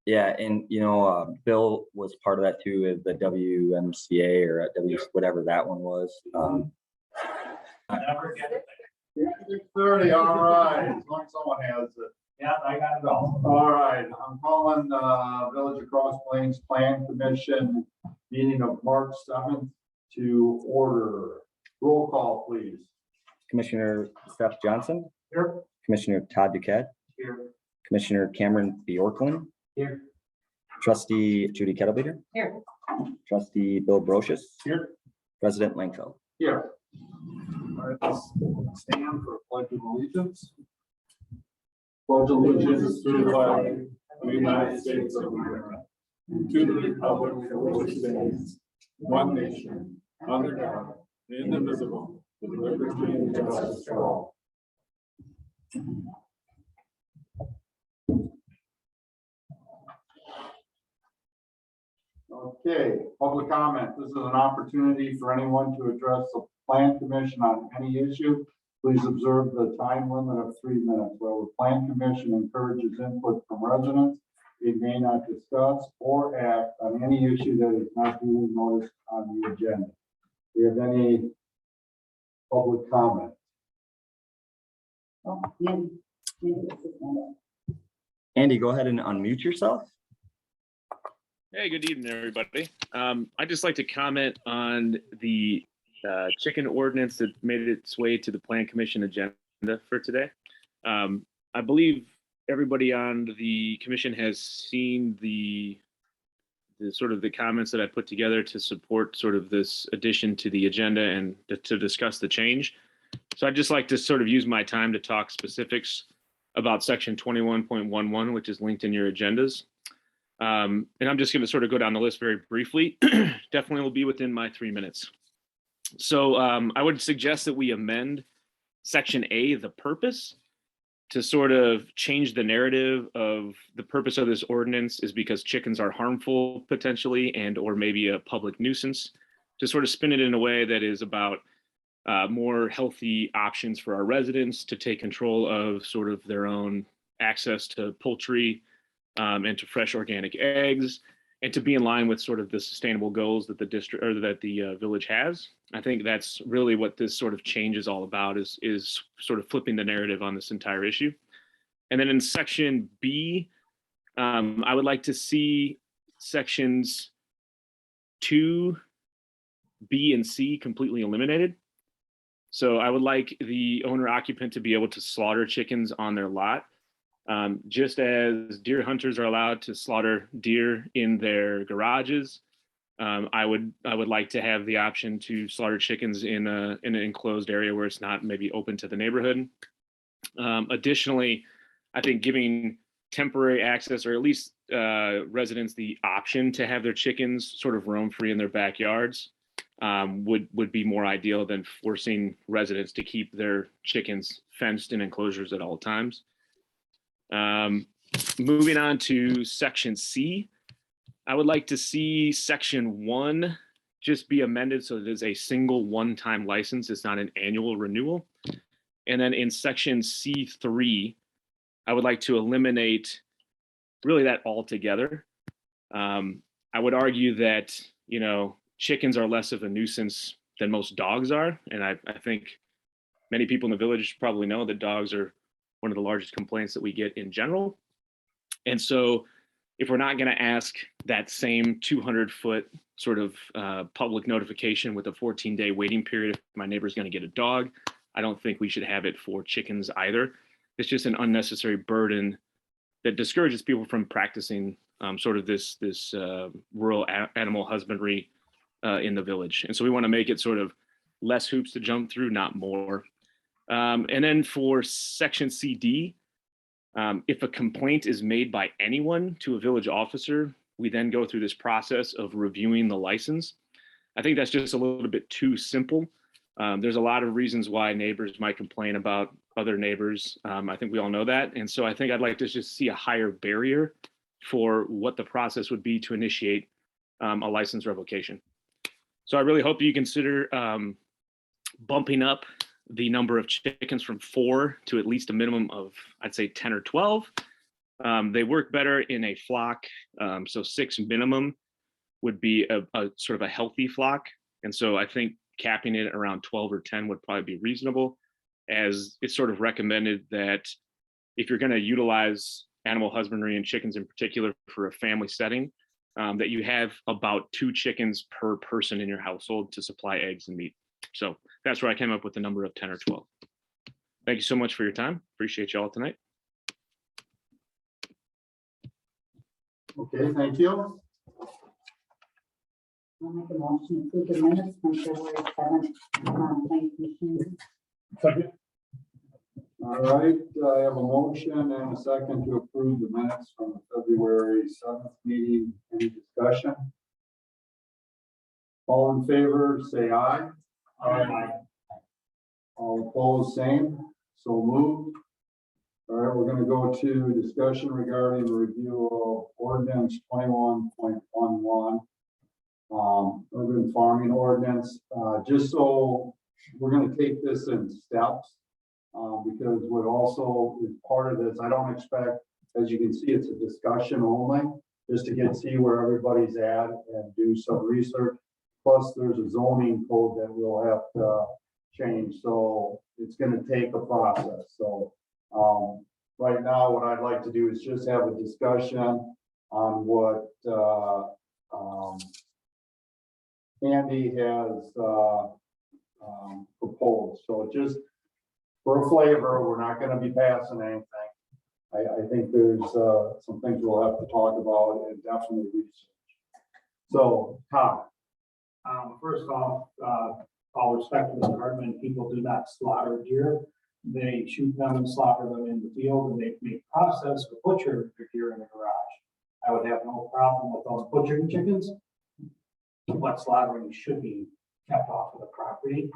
Yeah, and Bill was part of that too, with the WMCA or whatever that one was. 6:30, all right, as long as someone has it. Yeah, I got it all. All right, I'm calling Village of Cross Plains Plan Commission meeting of March 7th to order. Roll call, please. Commissioner Seth Johnson, Here. Commissioner Todd Duquette, Here. Commissioner Cameron Bjorklund, Here. Trustee Judy Kettlebaker, Here. Trustee Bill Brocious, Here. President Langfeld. Here. All right, let's stand for a pledge of allegiance. Pledge allegiance to the flag of the United States of America, and to the republic for which it stands, one nation, under God, indivisible, with liberty and justice for all. Okay, public comment. This is an opportunity for anyone to address the Plan Commission on any issue. Please observe the time limit of 3 minutes. While the Plan Commission encourages input from residents, it may not discuss or act on any issue that is not duly noticed on the agenda. Do you have any public comment? Oh, Andy, go ahead and unmute yourself. Hey, good evening, everybody. I'd just like to comment on the chicken ordinance that made its way to the Plan Commission agenda for today. I believe everybody on the commission has seen the sort of the comments that I put together to support sort of this addition to the agenda and to discuss the change. So I'd just like to sort of use my time to talk specifics about section 21.11, which is linked in your agendas. And I'm just going to sort of go down the list very briefly. Definitely will be within my 3 minutes. So I would suggest that we amend section A, the purpose, to sort of change the narrative of the purpose of this ordinance is because chickens are harmful potentially and or maybe a public nuisance, to sort of spin it in a way that is about more healthy options for our residents to take control of sort of their own access to poultry and to fresh organic eggs, and to be in line with sort of the sustainable goals that the district or that the village has. I think that's really what this sort of change is all about, is sort of flipping the narrative on this entire issue. And then in section B, I would like to see sections 2, B, and C completely eliminated. So I would like the owner occupant to be able to slaughter chickens on their lot. Just as deer hunters are allowed to slaughter deer in their garages, I would like to have the option to slaughter chickens in an enclosed area where it's not maybe open to the neighborhood. Additionally, I think giving temporary access, or at least residents the option to have their chickens sort of roam free in their backyards, would be more ideal than forcing residents to keep their chickens fenced in enclosures at all times. Moving on to section C, I would like to see section 1 just be amended so that it is a single one-time license. It's not an annual renewal. And then in section C3, I would like to eliminate really that altogether. I would argue that, chickens are less of a nuisance than most dogs are. And I think many people in the village probably know that dogs are one of the largest complaints that we get in general. And so if we're not going to ask that same 200-foot sort of public notification with a 14-day waiting period if my neighbor's going to get a dog, I don't think we should have it for chickens either. It's just an unnecessary burden that discourages people from practicing sort of this rural animal husbandry in the village. And so we want to make it sort of less hoops to jump through, not more. And then for section CD, if a complaint is made by anyone to a village officer, we then go through this process of reviewing the license. I think that's just a little bit too simple. There's a lot of reasons why neighbors might complain about other neighbors. I think we all know that. And so I think I'd like to just see a higher barrier for what the process would be to initiate a license revocation. So I really hope you consider bumping up the number of chickens from 4 to at least a minimum of, I'd say 10 or 12. They work better in a flock. So 6 minimum would be a sort of a healthy flock. And so I think capping it around 12 or 10 would probably be reasonable, as it's sort of recommended that if you're going to utilize animal husbandry and chickens in particular for a family setting, that you have about 2 chickens per person in your household to supply eggs and meat. So that's where I came up with the number of 10 or 12. Thank you so much for your time. Appreciate you all tonight. Okay, thank you. I'll make a motion to approve the minutes from February 7th, Plan Commission. Second. All right, I have a motion and a second to approve the minutes from the February 7th meeting. Any discussion? All in favor, say aye. Aye. All opposed, same. So moved. All right, we're gonna go to discussion regarding the review of ordinance 21.11. Urban farming ordinance, just so we're gonna take this in steps. Because what also is part of this, I don't expect, as you can see, it's a discussion only, just to see where everybody's at and do some research. Plus, there's a zoning code that we'll have to change, so it's gonna take a process. So, right now, what I'd like to do is just have a discussion on what, Andy has, proposed. So just for a flavor, we're not gonna be passing anything. I think there's, some things we'll have to talk about and definitely research. So, Todd. First off, all respect to the department, people do not slaughter deer. They shoot them and slaughter them in the field, and they make process or butcher their deer in the garage. I would have no problem with those butchering chickens, but slaughtering should be kept off of the property.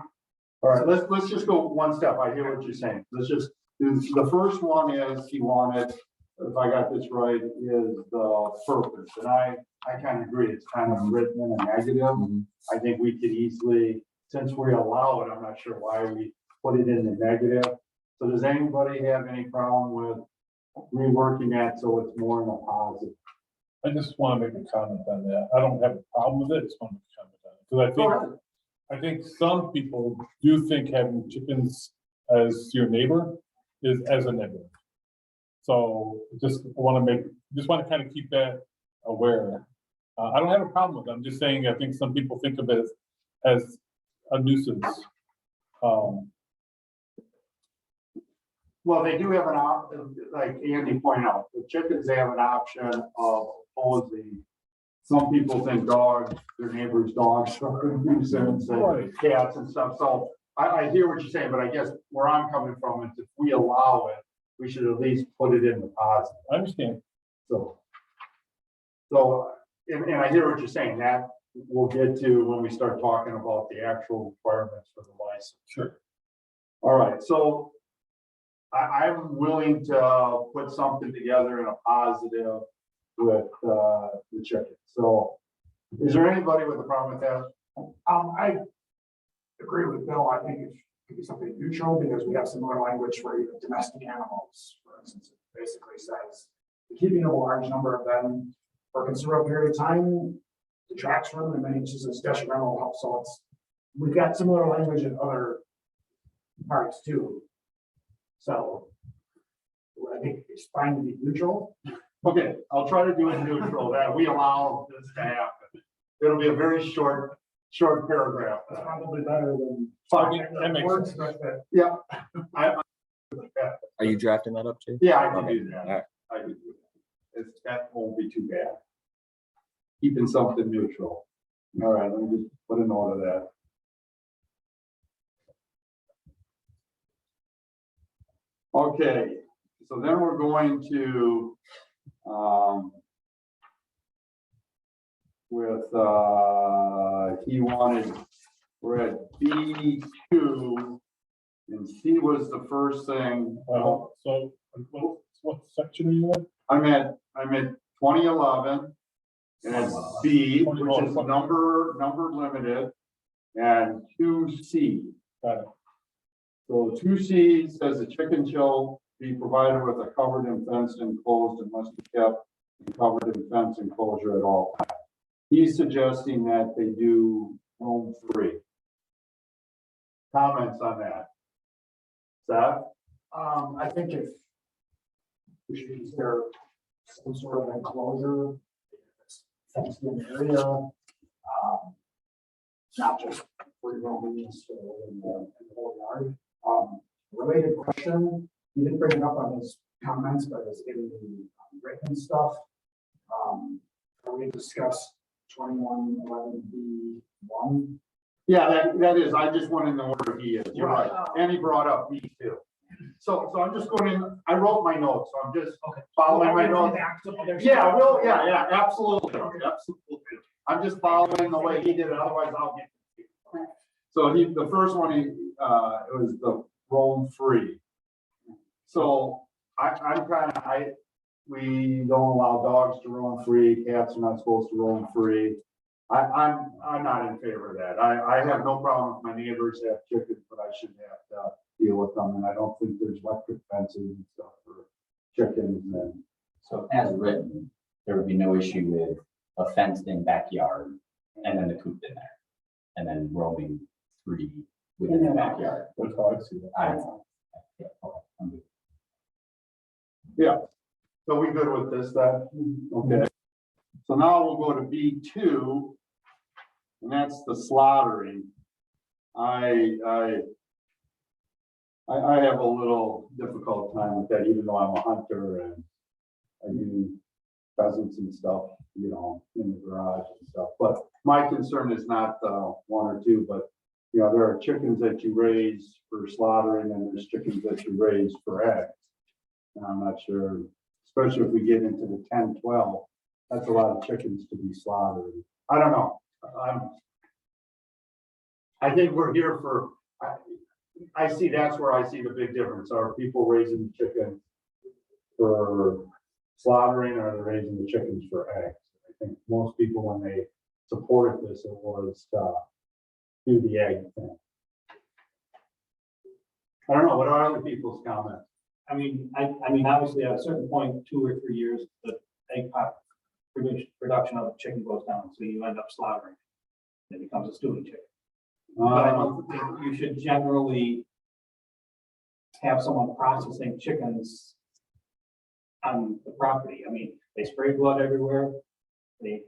All right, let's just go one step. I hear what you're saying. Let's just do, the first one is he wanted, if I got this right, is the purpose. And I kind of agree. It's kind of written in a negative. I think we could easily, since we allow it, I'm not sure why we put it in the negative. So does anybody have any problem with reworking that so it's more in a positive? I just want to make a comment on that. I don't have a problem with it. I just want to make a comment on it. Because I think some people do think having chickens as your neighbor is as a negative. So just want to kind of keep that aware. I don't have a problem with it. I'm just saying, I think some people think of it as a nuisance. Well, they do have an option, like Andy pointed out, the chickens, they have an option of opposing. Some people think dogs, their neighbors' dogs are a nuisance, and cats and stuff. So I hear what you're saying, but I guess where I'm coming from is if we allow it, we should at least put it in the positive. I understand. So and I hear what you're saying, that we'll get to when we start talking about the actual requirements for the license. Sure. All right, so I'm willing to put something together in a positive with the chicken. So is there anybody with a problem with that? I agree with Bill. I think it should be something neutral because we have similar language for even domestic animals. For instance, it basically says the keeping of a large number of them for a considerable period of time detracts from and in many instances is detrimental health. So we've got similar language in other parts too. So I think it's fine to be neutral. Okay, I'll try to do it neutral, that we allow this to happen. It'll be a very short paragraph. It's probably better than That makes words, sense. but Yeah. Are you drafting that up too? Yeah, I can Okay, do that. all right. I can do that. That won't be too bad. Keeping something neutral. All right, let me just put a note of that. Okay, so then we're going to, he wanted, we're at B2, and C was the first thing. Well, so what section are you in? I'm at 2011, and it's B, which is number limited, and 2C. Got it. So 2C says the chicken shall be provided with a covered and fenced enclosed and must be kept in covered and fenced enclosure at all times. He's suggesting that they do roam free. Comments on that? Seth? I think if we should consider some sort of enclosure, fenced in area, not just free roaming in the whole yard. Related question, he didn't bring it up on his comments, but it's in the written stuff. We discussed 2111B1. Yeah, that is, I just went in the order he is, you're right, and he brought up me too. So I'm just going in, I wrote my notes, so I'm just following my notes. Yeah, absolutely, absolutely. I'm just following the way he did it, otherwise I'll get confused. So the first one, it was the roam free. So we don't allow dogs to roam free, cats are not supposed to roam free. I'm not in favor of that. I have no problem if my neighbors have chickens, but I shouldn't have to deal with them, and I don't think there's electric fences and stuff for chickens and. So as written, there would be no issue with a fenced-in backyard and then the coop in there, and then roaming free within the backyard. That's how I see it. Yeah, okay, I'm good. Yeah, so we good with this then? Okay. So now we'll go to B2, and that's the slaughtering. I have a little difficult time with that, even though I'm a hunter and I do pheasants and stuff, you know, in the garage and stuff. But my concern is not one or two, but you know, there are chickens that you raise for slaughtering, and there's chickens that you raise for eggs. And I'm not sure, especially if we get into the 10, 12, that's a lot of chickens to be slaughtered. I don't know. I think we're here for, I see, that's where I see the big difference. Are people raising chickens for slaughtering, or are they raising the chickens for eggs? I think most people, when they supported this, it was do the egg thing. I don't know, what are other people's comments? I mean, obviously at a certain point, 2 or 3 years, the egg production of chicken goes down, so you end up slaughtering. It becomes a stewing chicken. But I don't think you should generally have someone processing chickens on the property. I mean, they spray blood everywhere. The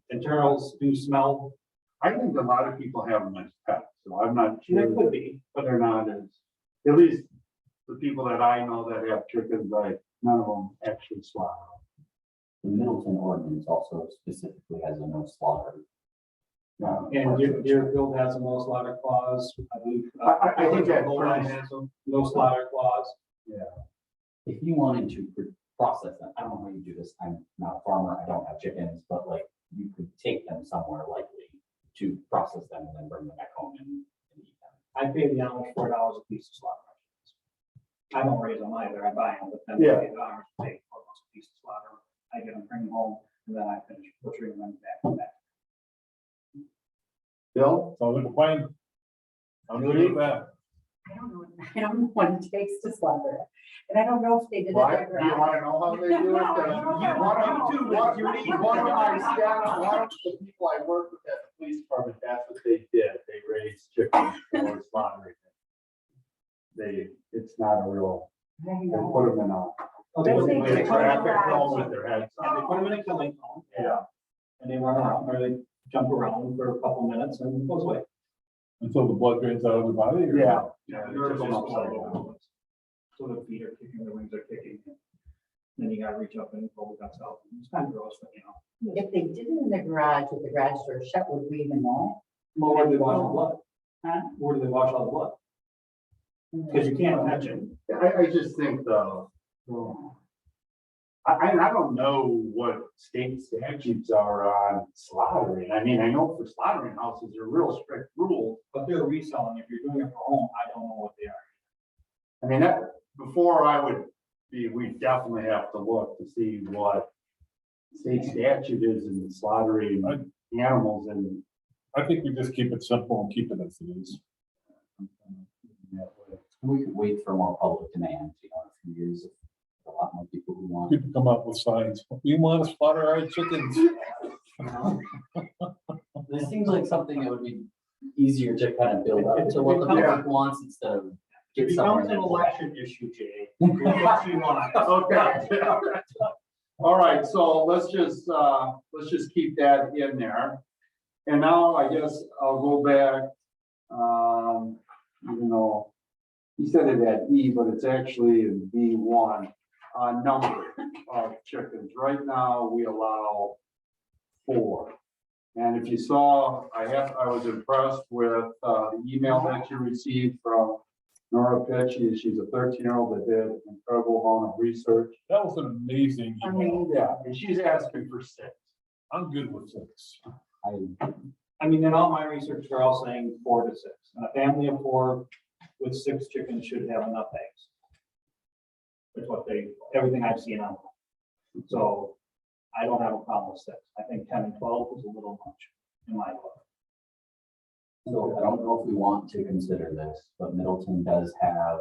internals do smell. I think a lot of people have them as pets, so I'm not There sure, could be, but they're not as, at least the people that I know that have chickens, none of them actually slaughter. The Middleton ordinance also specifically has a no slaughter. and Deerfield has a no slaughter clause. I believe. I think that Lodi has a no slaughter clause. If you wanted to process them, I don't know how you do this, I'm not a farmer, I don't have chickens, but like, you could take them somewhere likely to process them and then bring them back home and eat them. I pay the Amish $4 a piece of slaughter. I don't raise them either, I buy them, but then Yeah. I pay the Amish $4 a piece of slaughter. I get them, bring them home, and then I finish butchering them back and back. Bill? Sounds like a plan. I'm good with that. I don't know what it takes to slaughter it. And I don't know if they did it. Why, at do you want to know how they do it? No, I One of the people I work with at the police department, that's what they did. They raised chickens for slaughtering. It's not a real, they put them in a, Oh, They put them say in a they traffic put cone with their heads Yeah, they on. put them in a killing cone. Yeah. And they run around, or they jump around for a couple minutes and it goes away. Until the blood drains out of the body? or- Yeah. Yeah, they the nerves took are them just upside all down. over the place. So the feet are kicking, the wings are kicking. Then you gotta reach up and pull the guts out. It's kind of gross, but you know. If they did it in the garage with the garage door shut, would we even know Well, where do they wash all the blood? Huh? Where do they wash all the blood? it? Because you can't imagine. I just think I don't know what state statutes are on slaughtering. I mean, I know for slaughtering houses, there are real strict rules. But they're reselling. If you're doing it for home, I don't know what they are. I mean, that, before I would be, we definitely have to look to see what state statute is in slaughtering animals and. I think we just keep it simple and keep it as it is. We could wait for more public demand, you know, in a few years, if a lot more people who want. People come up with signs, we want to slaughter our chickens. This seems like something that would be easier to kind of build up to what the Yeah. public wants instead of It get somewhere. becomes an and then- election issue, Jay. What you want. Okay. All right, so let's just keep that in there. And now I guess I'll go back, even though he said it at E, but it's actually in B1, number of chickens. Right now, we allow 4. And if you saw, I was impressed with, the email that you received from Nora Pitch. She's a 13-year-old that did an incredible amount of research. That was an amazing email. Yeah, and she's asking for 6. I'm good with 6. I mean, in all my research, they're all saying 4 to 6. And a family of 4 with 6 chickens should have enough eggs. That's what everything I've seen on. So I don't have a problem with 6. I think 10 and 12 is a little much in my book. So I don't know if we want to consider this, but Middleton does have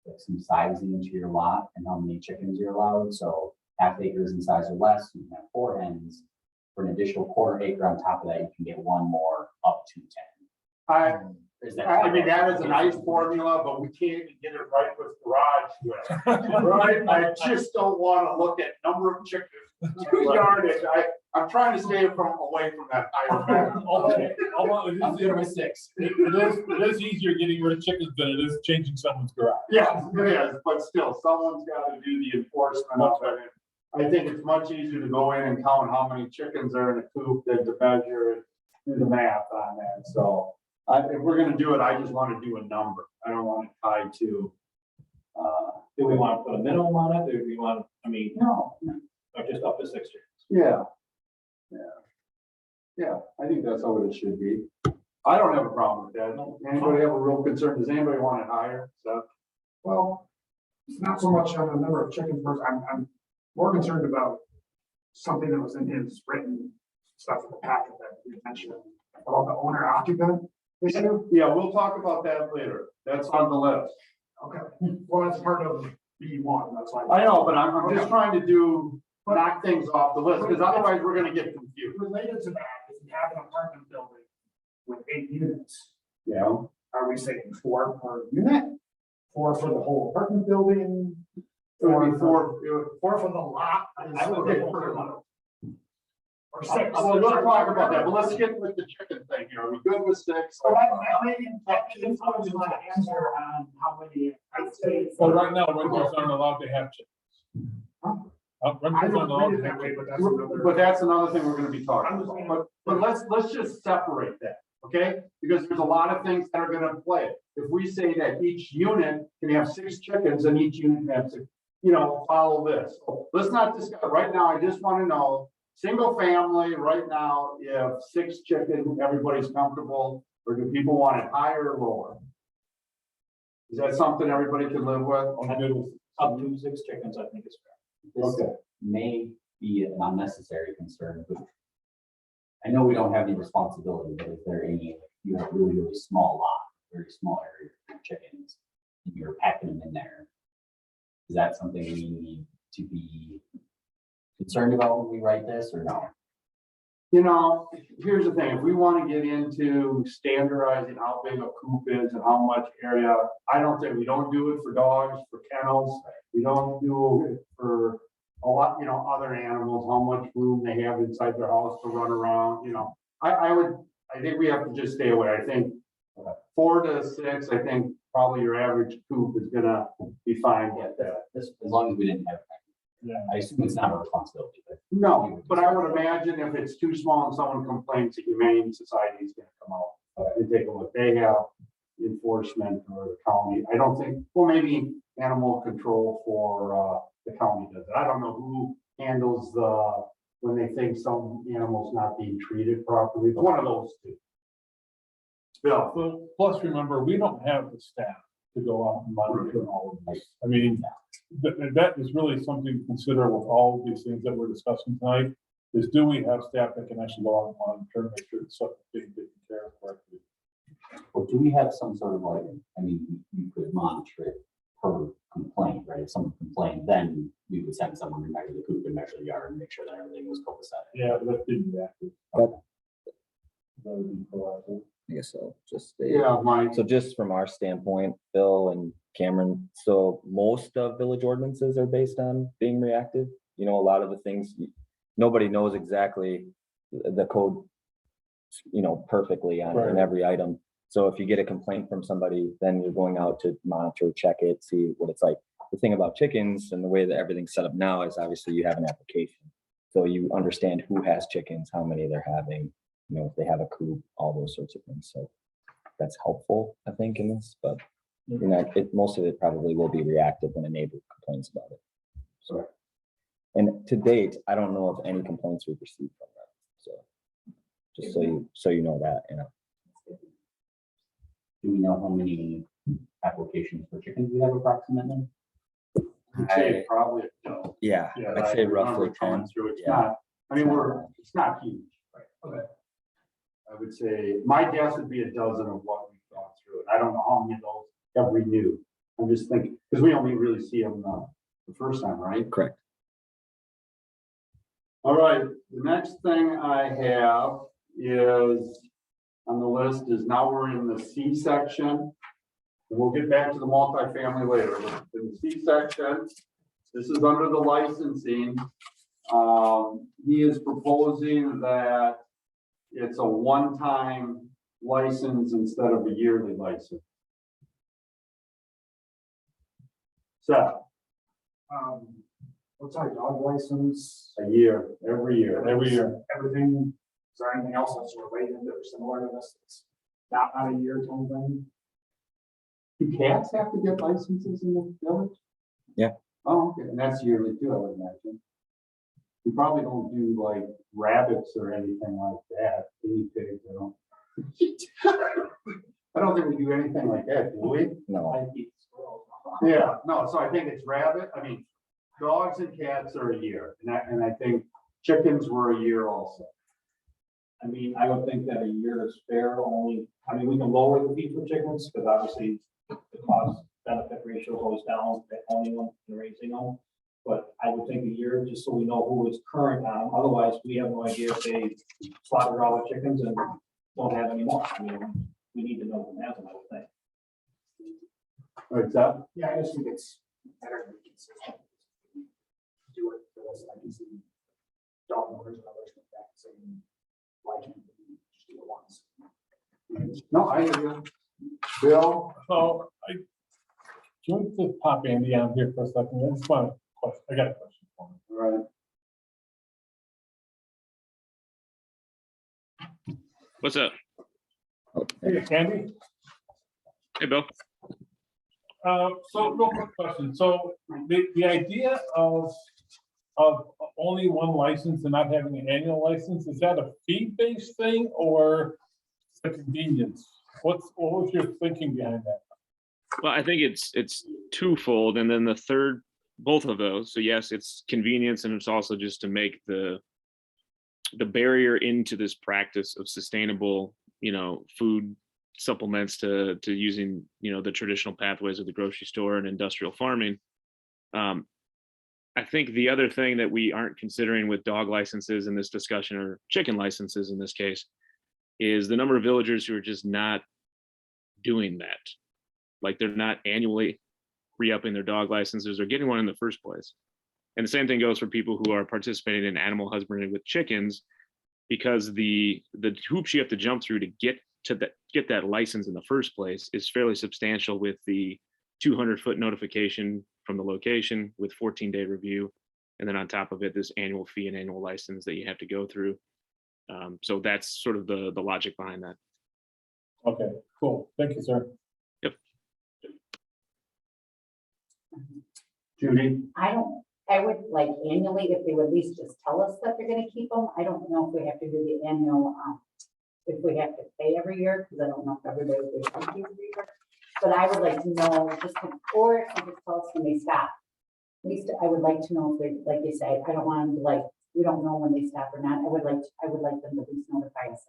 like some sizing to your lot and how many chickens you're allowed. So half acres in size or less, you can have 4 hens. For an additional quarter acre on top of that, you can get 1 more up to 10. I mean, that is a nice formula, but we can't even get it right with garage. Right? I just don't want to look at number of chickens, yardage. I'm trying to stay away from that higher value. Okay, although it I'm is, good with 6. it is easier getting rid of chickens than it is changing someone's garage. Yes, it is, but still, someone's got to do the enforcement of it. I think it's much easier to go in and count how many chickens are in a coop than to measure it, do the math on that. So if we're gonna do it, I just want to do a number. I don't want it tied to, Do we want to put a minimum on it? Or do we want, I mean, no, or just up to 6 chickens? yeah. Yeah, I think that's how it should be. I don't have a problem with that. Anybody have a real concern? Does anybody want it higher? So, Well, it's not so much on the number of chickens, but I'm more concerned about something that was in his written stuff in the packet that you mentioned about the owner occupant issue. yeah, we'll talk about that later. That's on the list. Okay, well, that's part of B1, that's why. I know, but I'm just trying to knock things off the list, because otherwise we're gonna get confused. Related to that, if you have an apartment building with 8 units, Yeah. are we saying 4 per unit? 4 for the whole apartment building? It would be 4, 4 for the lot? I would Okay, go per for lot. Or 6. well, we'll talk about that, but let's get with the chicken thing here. Are we good with 6? So that may influence my answer on how many I'd say. Well, right now, renters aren't allowed to have chickens. Huh? Renters I aren't don't allowed read to it that have way, chickens. but that's another. But that's another thing we're gonna be talking I'm just about. saying. But let's just separate that, okay? Because there's a lot of things that are gonna play. If we say that each unit can have 6 chickens and each unit can have 6, follow this. So let's not discuss, right now, I just wanna know, single family, right now, you have 6 chickens, everybody's comfortable, or do people want it higher or lower? Is that something everybody can live with? I'm good with. Up to 6 chickens, I think is fair. This Okay. may be an unnecessary concern, but I know we don't have any responsibility, but if there any, you have really, really small lot, very small area for chickens, and you're packing them in there. Is that something we need to be concerned about when we write this or no? Here's the thing, if we want to get into standardizing how big a coop is and how much area, we don't do it for dogs, for kennels. We don't do it for a lot, other animals, how much room they have inside their house to run around, I think we have to just stay away. I think 4 to 6, I think probably your average coop is gonna be fine with that. This, as long as we didn't have, Yeah. I assume it's not a responsibility, but No, but I would imagine if it's too small and someone complains, the Humane Society is gonna come out and take a look. They have enforcement or the county. I don't think, well, maybe animal control for the county does it. I don't know who handles when they think some animal's not being treated properly, but one of those two. Bill, Well, plus remember, we don't have the staff to go out and monitor all of this. I mean, that is really something to consider with all of these things that we're discussing tonight, is do we have staff that can actually go out and monitor and make sure that stuff is being taken care of correctly? Or do we have some sort of like, I mean, you could monitor it per complaint, right? If someone complained, then we would send someone to measure the coop and measure the yard and make sure that everything was copacetic. Yeah, but that didn't happen. But- That would be proactive. I guess so, just. Yeah, Mike. So just from our standpoint, Bill and Cameron, so most of village ordinances are based on being reactive. You know, a lot of the things, nobody knows exactly the code, you know, perfectly on Right. every item. So if you get a complaint from somebody, then you're going out to monitor, check it, see what it's like. The thing about chickens and the way that everything's set up now is obviously you have an application. So you understand who has chickens, how many they're having, you know, if they have a coop, all those sorts of things. So that's helpful, I think, in this, but you know, most of it probably will be reactive when a neighbor complains about it. So, and to date, I don't know of any complaints we've received from that. So just so you know that, you know. Do we know how many applications for chickens we have approximately? I'd say probably, no. Yeah, Yeah, I'd say I roughly remember coming 10. through, it's Yeah. not, I mean, it's not huge. Okay. I would say, my guess would be a dozen of what we've gone through, and I don't know how many of those have renewed. I'm just thinking, because we only really see them the first time, right? Correct. All right, the next thing I have is, on the list is now we're in the C section. And we'll get back to the multifamily later, but in the C section, this is under the licensing. He is proposing that it's a one-time license instead of a yearly license. So, What's our dog license? a year, every year. Every year. Everything, is there anything else that's related that are similar to this? It's not a year kind of thing? Do cats have to get licenses in the village? Yeah. Oh, okay, and that's yearly too, I would imagine. We probably don't do like rabbits or anything like that, guinea pigs, I don't. I don't think we do anything like that, do we? No, Yeah, no, so I think it's rabbit, I mean, dogs and cats are a year, and I think chickens were a year also. I mean, I would think that a year is fair only, I mean, we can lower the fee for chickens, because obviously the cost benefit ratio goes down, at owning them and raising them. But I would think a year, just so we know who is current on them, otherwise we have no idea if they slaughtered all the chickens and don't have any more. I mean, we need to know who has them, I would think. What's that? Yeah, I just think it's better to be consistent. Do it for this, I can see dog owners and others like that saying, why can't we just do it once? No, I hear you. Bill? So can we just pop Andy on here for a second? I just want a question. I got a question for him. All right. What's up? Hey, Andy? Hey, Bill. So real quick question. So the idea of only one license and not having an annual license, is that a fee-based thing or a convenience? What was your thinking behind that? Well, I think it's twofold, and then the third, both of those. So yes, it's convenience, and it's also just to make the barrier into this practice of sustainable, you know, food supplements to using, you know, the traditional pathways of the grocery store and industrial farming. I think the other thing that we aren't considering with dog licenses in this discussion, or chicken licenses in this case, is the number of villagers who are just not doing that. Like, they're not annually re-upping their dog licenses or getting one in the first place. And the same thing goes for people who are participating in animal husbandry with chickens, because the hoops you have to jump through to get that license in the first place is fairly substantial, with the 200-foot notification from the location with 14-day review. And then on top of it, this annual fee and annual license that you have to go through. So that's sort of the logic behind that. Okay, cool. Thank you, sir. Judy? I would like annually, if they would at least just tell us that they're gonna keep them. I don't know if we have to do the annual, if we have to pay every year, because I don't know if everybody would pay every year. But I would like to know, or if you just tell us when they stop. At least I would like to know if they, like you said, I don't want them to, like, we don't know when they stop or not. I would like them to at least notify us.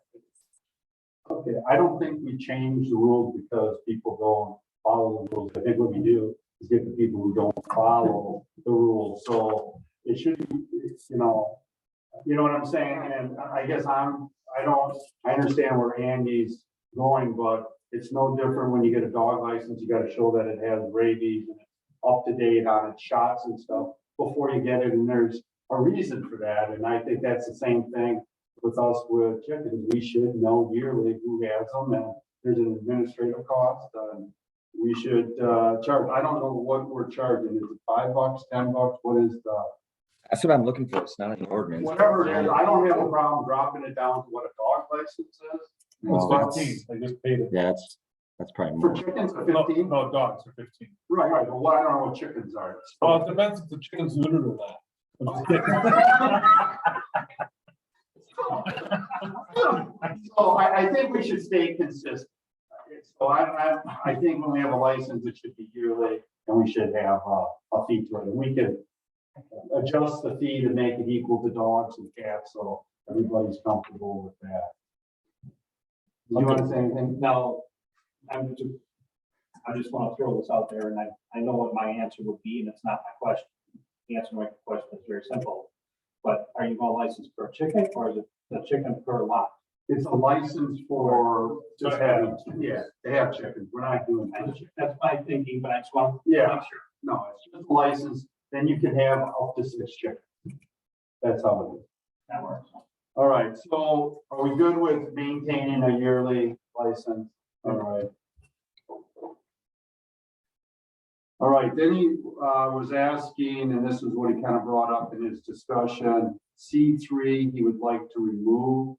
Okay, I don't think we change the rules because people don't follow the rules. I think what we do is get the people who don't follow the rules. So it should be, you know what I'm saying? And I guess I understand where Andy's going, but it's no different when you get a dog license. You gotta show that it has rabies and it's up to date on its shots and stuff before you get it. And there's a reason for that. And I think that's the same thing with us with chickens. We should know yearly who has them, and there's an administrative cost. We should charge. I don't know what we're charging. Is it $5, $10? What is the? That's what I'm looking for. It's not an ordinance. Whatever it is, I don't have a problem dropping it down to what a dog license is. No, It's 15, I just paid it. Yeah, that's probably For more. chickens, a No, 15? no, dogs are 15. Right, but what, I don't know what chickens are. Well, it depends if the chicken's neutered or not. I'm just kidding. So I think we should stay consistent. So I think when we have a license, it should be yearly, and we should have a fee to it. And we could adjust the fee to make it equal to dogs and cats, so everybody's comfortable with that. Do you want to say anything? Now, I just want to throw this out there, and I know what my answer would be, and it's not my question. The answer to my question is very simple. But are you going to license per chicken, or is it the chicken per lot? It's a license for just having, yeah, they have chickens. We're not doing that. That's my thinking, but I just want to Yeah. make sure. No, it's just a license, then you can have up to 6 chickens. That's how it is. That works. All right, so are we good with maintaining a yearly license? All right. All right, then he was asking, and this is what he kind of brought up in his discussion, C3, he would like to remove.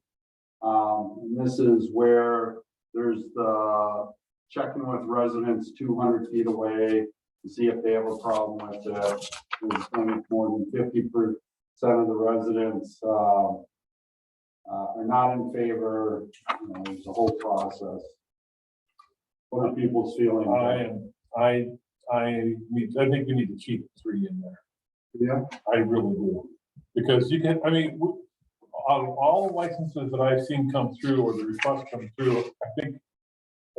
And this is where there's the checking with residents 200 feet away to see if they have a problem with it. There's only more than 50% of the residents are not in favor. You know, there's a whole process. What are people's feelings? I think we need to keep 3 in there. Yeah. I really do. Because you can, I mean, out of all the licenses that I've seen come through or the requests come through, I think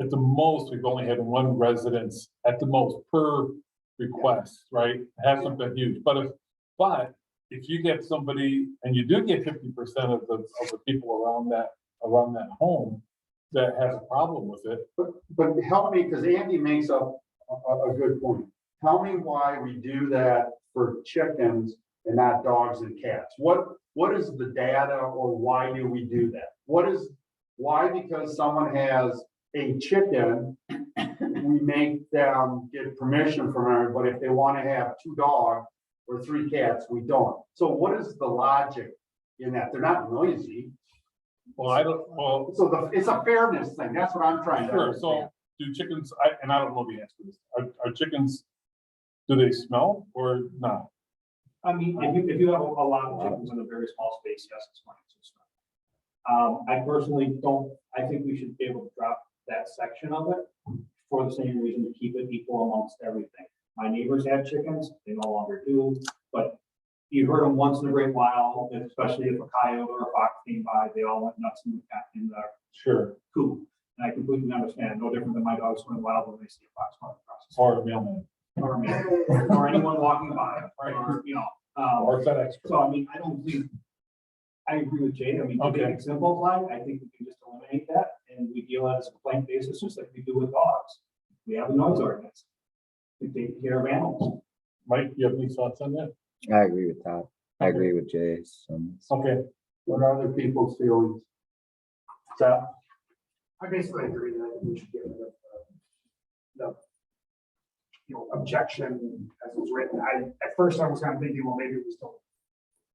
at the most, we've only had 1 residence at the most per request, right? It hasn't been huge, but if you get somebody and you do get 50% of the people around that home that has a problem with it. But help me, because Andy makes up a good point. Tell me why we do that for chickens and not dogs and cats. What is the data, or why do we do that? Why? Because someone has a chicken, we make them get permission from everybody. If they want to have 2 dogs or 3 cats, we don't. So what is the logic in that? They're not noisy. Well, So it's a fairness thing. That's what I'm trying to sure, understand. so do chickens, I don't know the answer to this. Are chickens, do they smell or not? I mean, if you have a lot of chickens in a very small space, yes, it's fine. I personally don't, I think we should be able to drop that section of it for the same reason, to keep it equal amongst everything. My neighbors had chickens, they no longer do, but you heard them once in a great while, especially if a coyote or a fox came by, they all went nuts in the Sure. coop. And I completely understand, no different than my dogs going wild when they see a fox running across the street. Or a mailman. Or me, or anyone walking by, or, you know. Or FedEx. So I mean, I don't think, I agree with Jay. I mean, to make Okay. it simplified, I think we can just eliminate that and we deal as a complaint basis, just like we do with dogs. We have a noise ordinance. We take care of animals. Mike, you have any thoughts on that? I agree with that. I agree with Jay's. Okay. What are other people's feelings? Seth? I basically agree that we should get rid of the objection as it was written. At first I was kind of thinking, well, maybe we still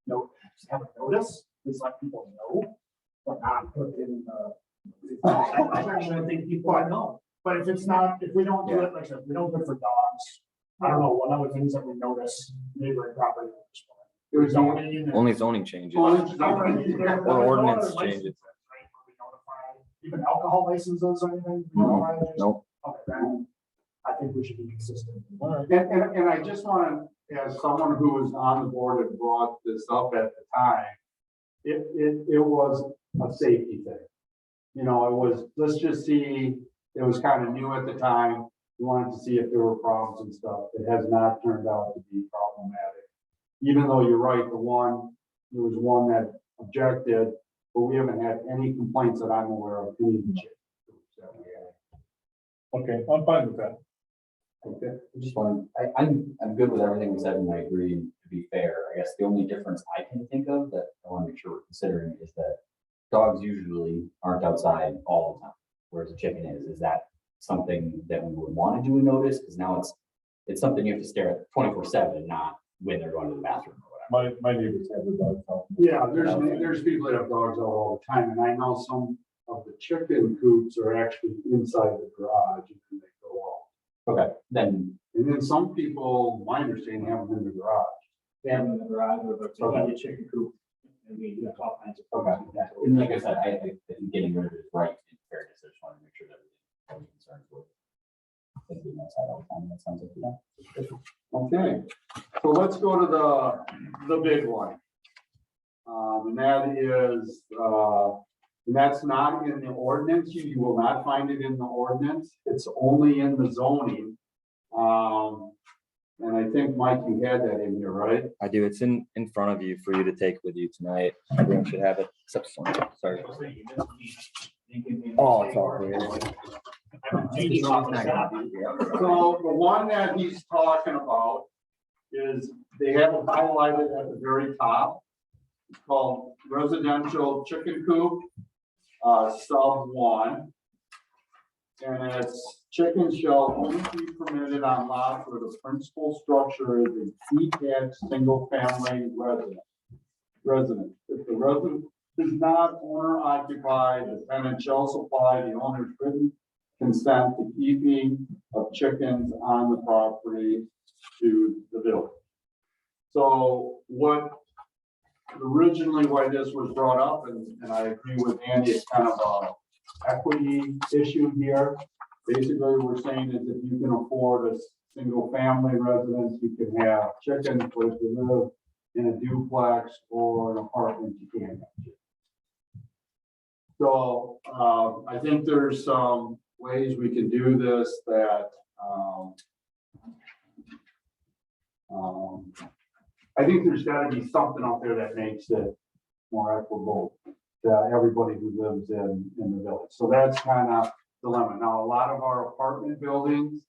just have a notice, just let people know, but not put in I think people know. But if it's not, if we don't do it, like, if we don't do it for dogs, I don't know, one of the things that we notice neighboring property owners. There's zoning. and- Only zoning changes. Well, Or ordinance changes. Right, where we notify, even alcohol licenses or anything? we notify others? Nope. Okay, then I think we should be consistent. All right. And I just want to, as someone who was on the board and brought this up at the time, it was a safety thing. you know, it was, let's just see, it was kind of new at the time. We wanted to see if there were problems and stuff. It has not turned out to be problematic. Even though you're right, there was one that objected, but we haven't had any complaints that I'm aware of. Any of the chicken coops that we had. Okay, I'm fine with that. Okay, I just want, I'm good with everything we said and I agree. To be fair, I guess the only difference I can think of that I want to make sure we're considering is that dogs usually aren't outside all the time, whereas a chicken is. Is that something that we would want to do a notice? Because now it's something you have to stare at 24/7, not when they're going to the bathroom or whatever. My neighbors have their dogs out. Yeah, there's people that have dogs out all the time, and I know some of the chicken coops are actually inside the garage and then they go out. Okay, then, And then some people, my understanding, have them in the garage. They have them in the garage or the chicken coop. And we do all kinds of. okay, yeah. And like I said, I think getting rid of it is right in fairness. I just want to make sure that we have any concerns with thinking outside all the time. That sounds like, Okay, so let's go to the big one. And that is, and that's not in the ordinance. You will not find it in the ordinance. It's only in the zoning. And I think, Mike, you had that in here, right? I do. It's in front of you for you to take with you tonight. Everyone should have it except for, sorry. Oh, it's all here. So the one that he's talking about is, they have it highlighted at the very top. It's called residential chicken coop, sub 1. And it's chickens shall only be permitted on lots where the principal structure is a detached, single family residence. If the resident is not owner occupied, the tenant shall supply the owner's written consent to keeping of chickens on the property to the village. So what originally why this was brought up, and I agree with Andy, it's kind of a equity issue here. Basically, we're saying is if you can afford a single family residence, you can have chickens, but if you live in a duplex or an apartment, you can't have chickens. So I think there's some ways we can do this that I think there's got to be something out there that makes it more equitable to everybody who lives in the village. So that's kind of dilemma. Now, a lot of our apartment buildings,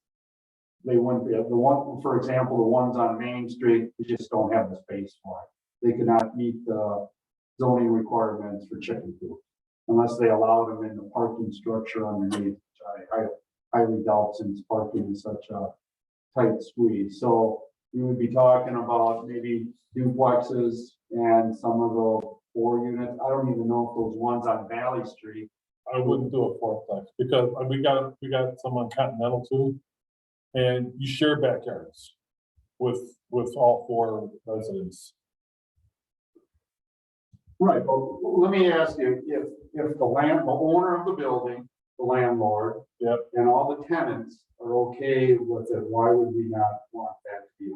they wouldn't be, the one, for example, the ones on Main Street, they just don't have the space for it. They cannot meet the zoning requirements for chicken coop unless they allow them in the parking structure underneath, which I highly doubt since parking is such a tight squeeze. So we would be talking about maybe duplexes and some of the 4 units. I don't even know if those ones on Valley Street. I wouldn't do a fourplex because we got some on Continental too. And you share backyards with all 4 residents. Right, but let me ask you, if the owner of the building, the landlord. Yep. And all the tenants are okay with it, why would we not want that to be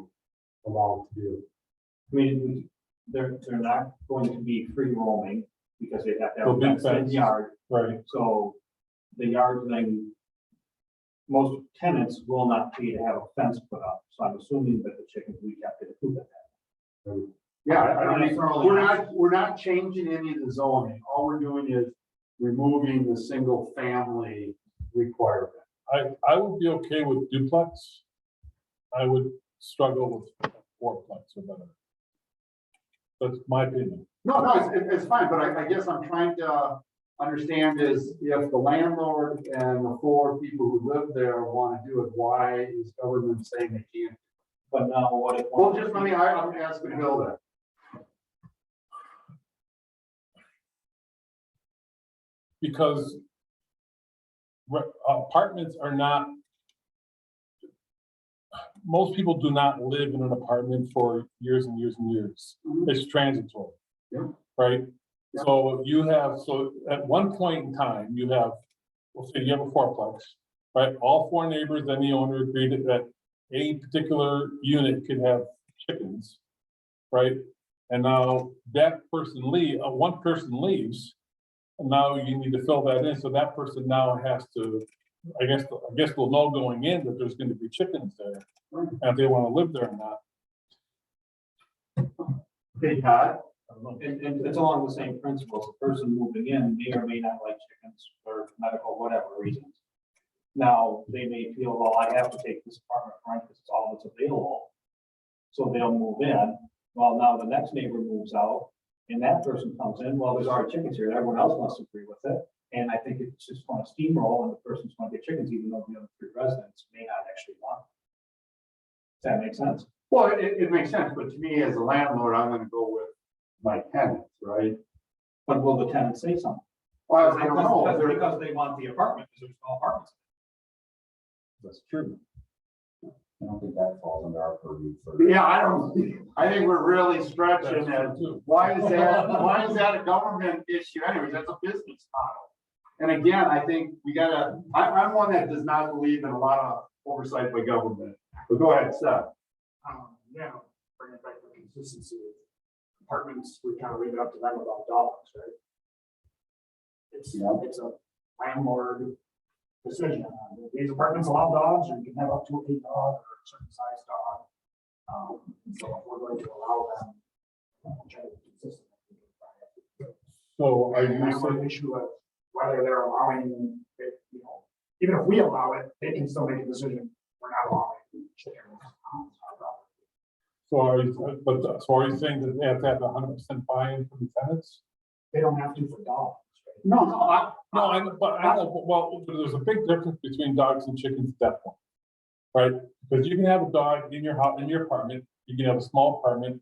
allowed to do? I mean, they're not going to be free roaming because they have to They'll be have a fenced fenced. yard. Right. So the yard thing, most tenants will not pay to have a fence put up. So I'm assuming that the chickens we have to approve of that. Yeah, I mean, we're not changing any of the zoning. All we're doing is removing the single family requirement. I would be okay with duplex. I would struggle with fourplex or better. That's my opinion. No, it's fine, but I guess I'm trying to understand is if the landlord and the 4 people who live there want to do it, why is government saying they can't? But now what if? Well, just let me, I'm asking Bill that. Because apartments are not, most people do not live in an apartment for years and years and years. It's transitory. Yeah. Right? Yeah. So you have, so at one point in time, you have, we'll say you have a fourplex, right? All 4 neighbors and the owner agreed that any particular unit could have chickens, right? And now that person one person leaves, now you need to fill that in, so that person now has to, I guess they'll know going in that there's gonna be chickens there, and if they wanna live there or not. Hey, Todd? I don't know. And it's along the same principles. The person moving in may or may not like chickens for medical, whatever reasons. Now, they may feel, well, I have to take this apartment rent because it's all that's available. So they'll move in. Well, now the next neighbor moves out and that person comes in. Well, there's already chickens here. Everyone else wants to agree with it. And I think it's just going to steamroll and the person's going to get chickens, even though the other 3 residents may not actually want them. Does that make sense? Well, it makes sense, but to me as a landlord, I'm gonna go with my tenants, right? But will the tenant say something? Well, I don't know. Because they want the apartment, because there's no apartments. That's true. I don't think that falls under our purview for. Yeah, I think we're really stretching it. Why is that a government issue anyways? That's a business model. And again, I think I'm one that does not believe in a lot of oversight by government. But go ahead, Seth. Yeah, bring it back to consistency. Apartments, we kind of leave it up to them about dogs, right? It's a landlord decision. These apartments allow dogs, or you can have up to 8 dogs or a certain size dog. So if we're going to allow them, try to be consistent. So are And you that's an saying, issue of whether they're allowing it, even if we allow it, they can still make a decision. We're not allowing chickens on our property. so are you saying that they have to have 100% buy-in from the tenants? They don't have to for dogs, right? No, No, I know, well, there's a big difference between dogs and chickens at that point, right? Because you can have a dog in your house, in your apartment, you can have a small apartment,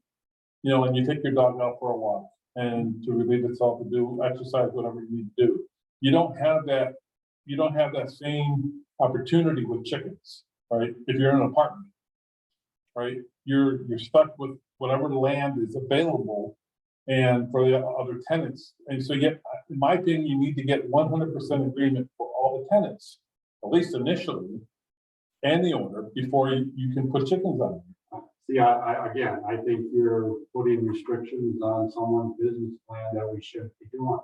and you take your dog out for a walk and to relieve itself to do exercise, whatever you need to do. You don't have that same opportunity with chickens, right? If you're in an apartment, right? You're stuck with whatever land is available and for the other tenants. And so in my opinion, you need to get 100% agreement for all the tenants, at least initially, and the owner before you can put chickens on them. see, I think you're putting restrictions on someone's business plan that we shouldn't be doing.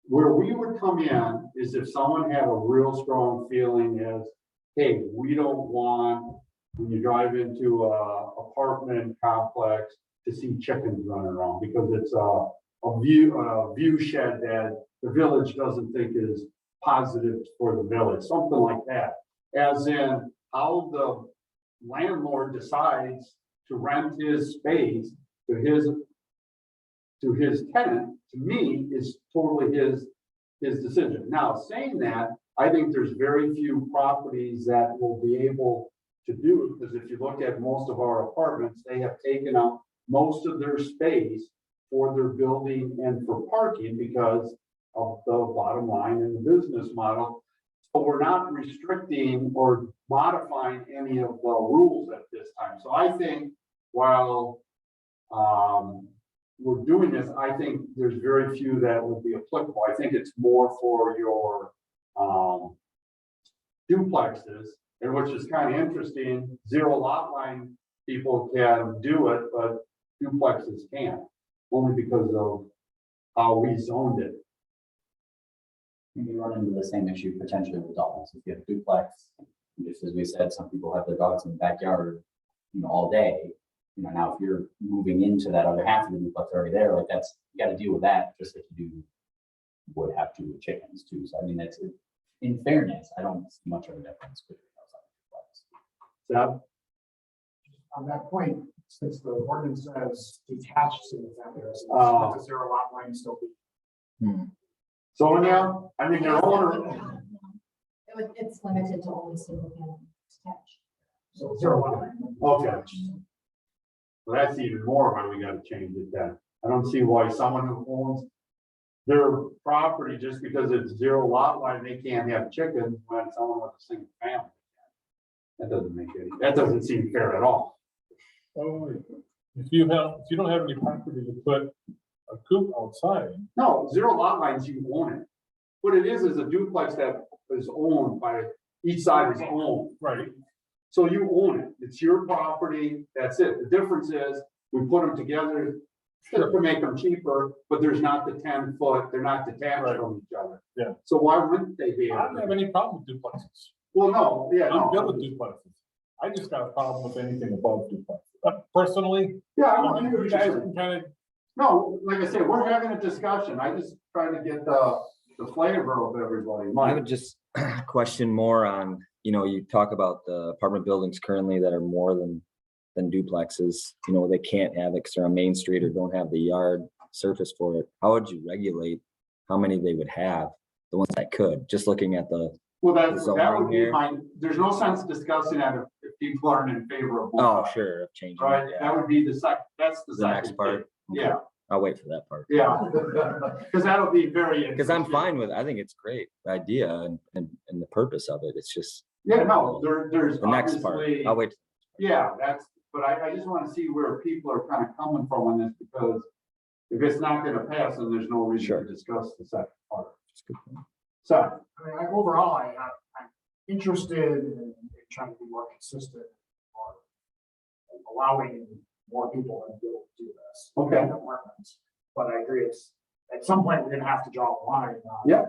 Where we would come in is if someone had a real strong feeling as, hey, we don't want, when you drive into a apartment complex, to see chickens running around because it's a view shed that the village doesn't think is positive for the village, something like that. As in how the landlord decides to rent his space to his tenant, to me, is totally his decision. Now, saying that, I think there's very few properties that will be able to do it, because if you look at most of our apartments, they have taken up most of their space for their building and for parking because of the bottom line in the business model. So we're not restricting or modifying any of the rules at this time. So I think while we're doing this, I think there's very few that would be applicable. I think it's more for your duplexes, and which is kind of interesting. 0 lot line people can do it, but duplexes can't, only because of how we zoned it. You run into the same issue potentially with dogs. If you have a duplex, just as we said, some people have their dogs in the backyard, all day. Now if you're moving into that other half of the duplex already there, like you got to deal with that just like you would have to with chickens too. So I mean, that's in fairness, I don't see much of a difference between those other duplex. So On that point, since the ordinance says detached single family residence, does 0 lot line still be? So now, I mean, your owner, It's limited to only single family detached. So 0 lot line. okay. Well, that's even more why we gotta change it then. I don't see why someone who owns their property, just because it's 0 lot line, they can't have chickens when someone with a single family. That doesn't seem fair at all. Oh, if you don't have any property to put a coop outside. No, 0 lot lines, you own it. What it is a duplex that is owned by, each side is owned. Right. So you own it. It's your property. That's it. The difference is we put them together Just to make them cheaper, but there's not the 10 foot, they're not detached from each other. Yeah. So why wouldn't they be? I don't have any problem with duplexes. Well, no, yeah, I'm good no. with duplexes. I just got a problem with anything above duplexes. Personally, Yeah, I I know, mean, I you know. guys can kind of, No, like I said, we're having a discussion. I just trying to get the flavor of everybody. I Mike, would just question more on, you talk about the apartment buildings currently that are more than duplexes, they can't have it because they're on Main Street or don't have the yard surface for it. How would you regulate how many they would have? The ones that could, just looking at the, well, that would zoning be here. my, there's no sense discussing that if people aren't in favor of. both oh, sides, sure, of changing. it, Right, yeah. that would be that's the The next second part. thing. Okay. Yeah, I'll wait for that part. yeah. Because that'll be very. Because I'm interesting. fine with, I think it's a great idea and the purpose of it. It's just Yeah, no, there's the next part. obviously- I'll wait. Yeah, but I just want to see where people are kind of coming from on this, because if it's not gonna pass, then there's no reason Sure. to discuss the second part. It's a good point. So, I mean, overall, I'm interested in trying to be more consistent or allowing more people to be able to do this. Okay. in apartments. But I agree, it's, at some point, we're gonna have to draw a line. on Yeah.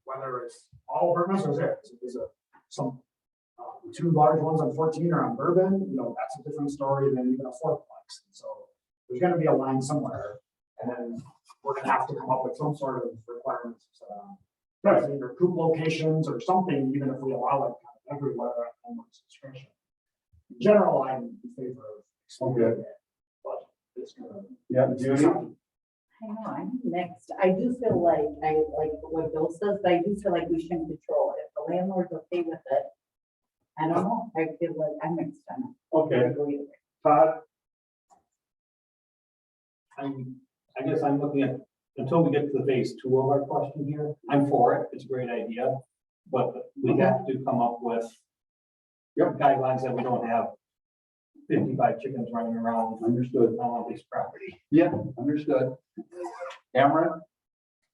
Whether it's all apartments or is it some, two large ones on 14 or on Bourbon, that's a different story than even a fourplex. So there's gonna be a line somewhere, and then we're gonna have to come up with some sort of requirements. Either coop locations or something, even if we allow it kind of everywhere at homeowners discretion. In general, I'm in favor of expanding it, but it's gonna. yeah, Judy? I know, I'm mixed. I do feel like, I like what Bill says, but I do feel like we shouldn't control it. If the landlord's okay with it, I don't know, I feel like I'm mixed on it. Okay, I agree with it. Todd? I guess I'm looking at, until we get to the phase 2 of our question here, I'm for it, it's a great idea. But we have to come up with guidelines that we don't have 55 chickens running around Understood. on this property. Yeah, understood. Cameron?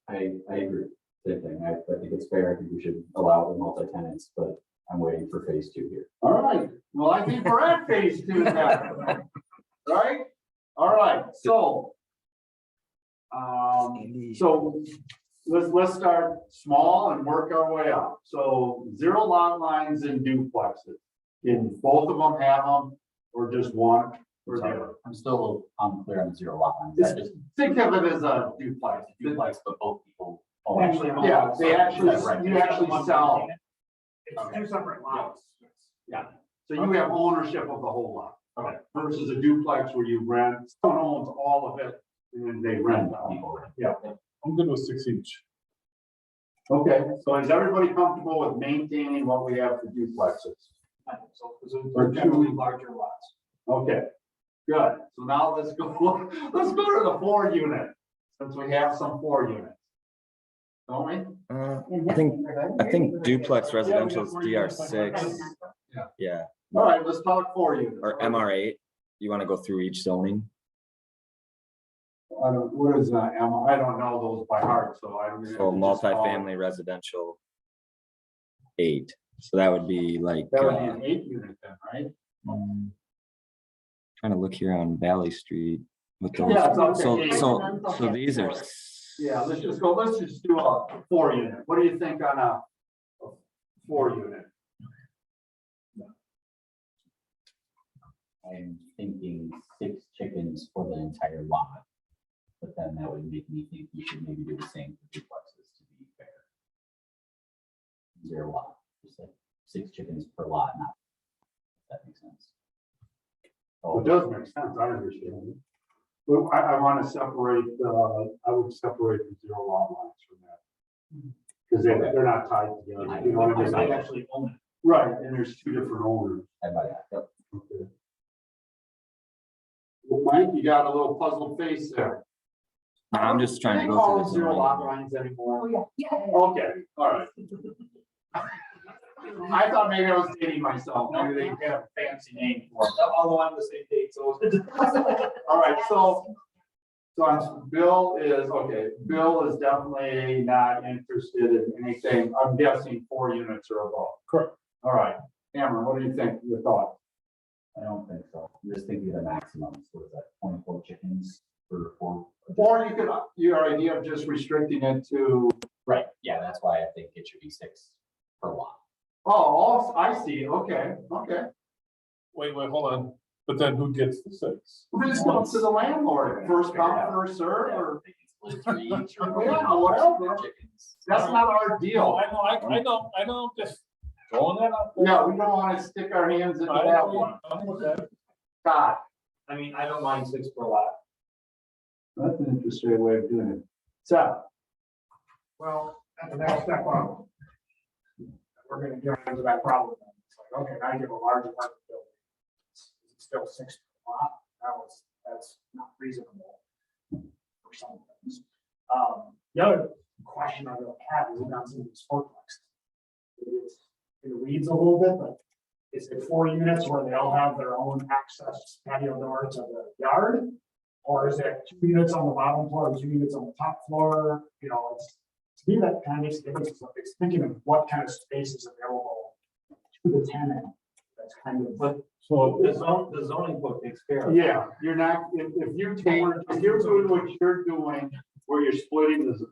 I agree. Same thing. I think it's fair. I think we should allow the multi-tenants, but I'm waiting for phase 2 here. All right, well, I think we're at phase 2 now. Right? All right, so. So let's start small and work our way up. So 0 lot lines and duplexes. Can both of them have them or just one? Or the other? I'm still unclear on the 0 lot lines. I just Think of it as a duplex. duplex, but both people. own it. Actually, Yeah, they actually, Right. you actually sell. It's two separate lots. Yeah, so you have ownership of the whole lot. Okay. Versus a duplex where you rent, someone owns all of it and then they rent out. People. Yeah, I'm good with 6 each. okay, so is everybody comfortable with maintaining what we have for duplexes? So they're generally larger lots. Okay, good. So now let's go to the 4 unit, since we have some 4 units. Don't we? In I this think, neighborhood, I think your duplex neighborhood. residential is DR6. Yeah. Yeah, All right, let's talk 4 units. or MR8. You want to go through each zoning? What is Emma? I don't know those by heart, so I don't. So multifamily residential 8. So that would be like, That would be an 8 unit then, right? trying to look here on Valley Street with those. Yeah, it's okay. So these are. Yeah, let's just do a 4 unit. What do you think on a 4 unit? I'm thinking 6 chickens for the entire lot. But then that would make me think we should maybe do the same for duplexes to be fair. 0 lot, just like 6 chickens per lot, not. If that makes sense. Well, it does make sense, I understand. Well, I want to separate, I would separate the 0 lot lines from that. Because they're not tied together, you know what I mean? I actually own it. Right, and there's 2 different owners. I buy that. Yep. Okay. Well, Mike, you got a little puzzled face there. I'm just trying to Do they go call through them the 0 lot zoning. lines anymore? Oh, yeah. Okay, all right. I thought maybe I was dating myself, maybe they have a fancy name for it. Although I'm the same date, so. All right, so Bill is definitely not interested in anything, I'm guessing 4 units or above. Correct. All right, Cameron, what do you think, your thought? I don't think so. I'm just thinking of the maximum. So is that 24 chickens for 4 Or you could, your idea of just restricting it to, Right, yeah, that's why I think it should be 6 per lot. oh, I see, okay, okay. Wait, hold on, but then who gets the 6? We just go to the landlord, first come, first serve, or, They can split 3 each or yeah, whatever. chickens. That's not our deal. I know, just throwing that out there. Yeah, we don't want to stick our hands into that one. I'm with that. God, I mean, I don't mind 6 per lot. that's an interesting way of doing it. So, Well, at the next step up, we're gonna get into that problem. It's like, okay, now you have a large apartment building. Is it still 6 per lot? That's not reasonable for some things. The other question I really have is about some of these fourplexes. It's in the weeds a little bit, but is it 4 units where they all have their own access patio door to the yard? Or is it 2 units on the bottom floor and 2 units on the top floor? You know, it's, to me, that kind of makes a difference. It's thinking of what kind of space is available to the tenant. That's kind of, but So The zoning book takes care of it. yeah, you're not, if you're doing what you're doing, where you're splitting the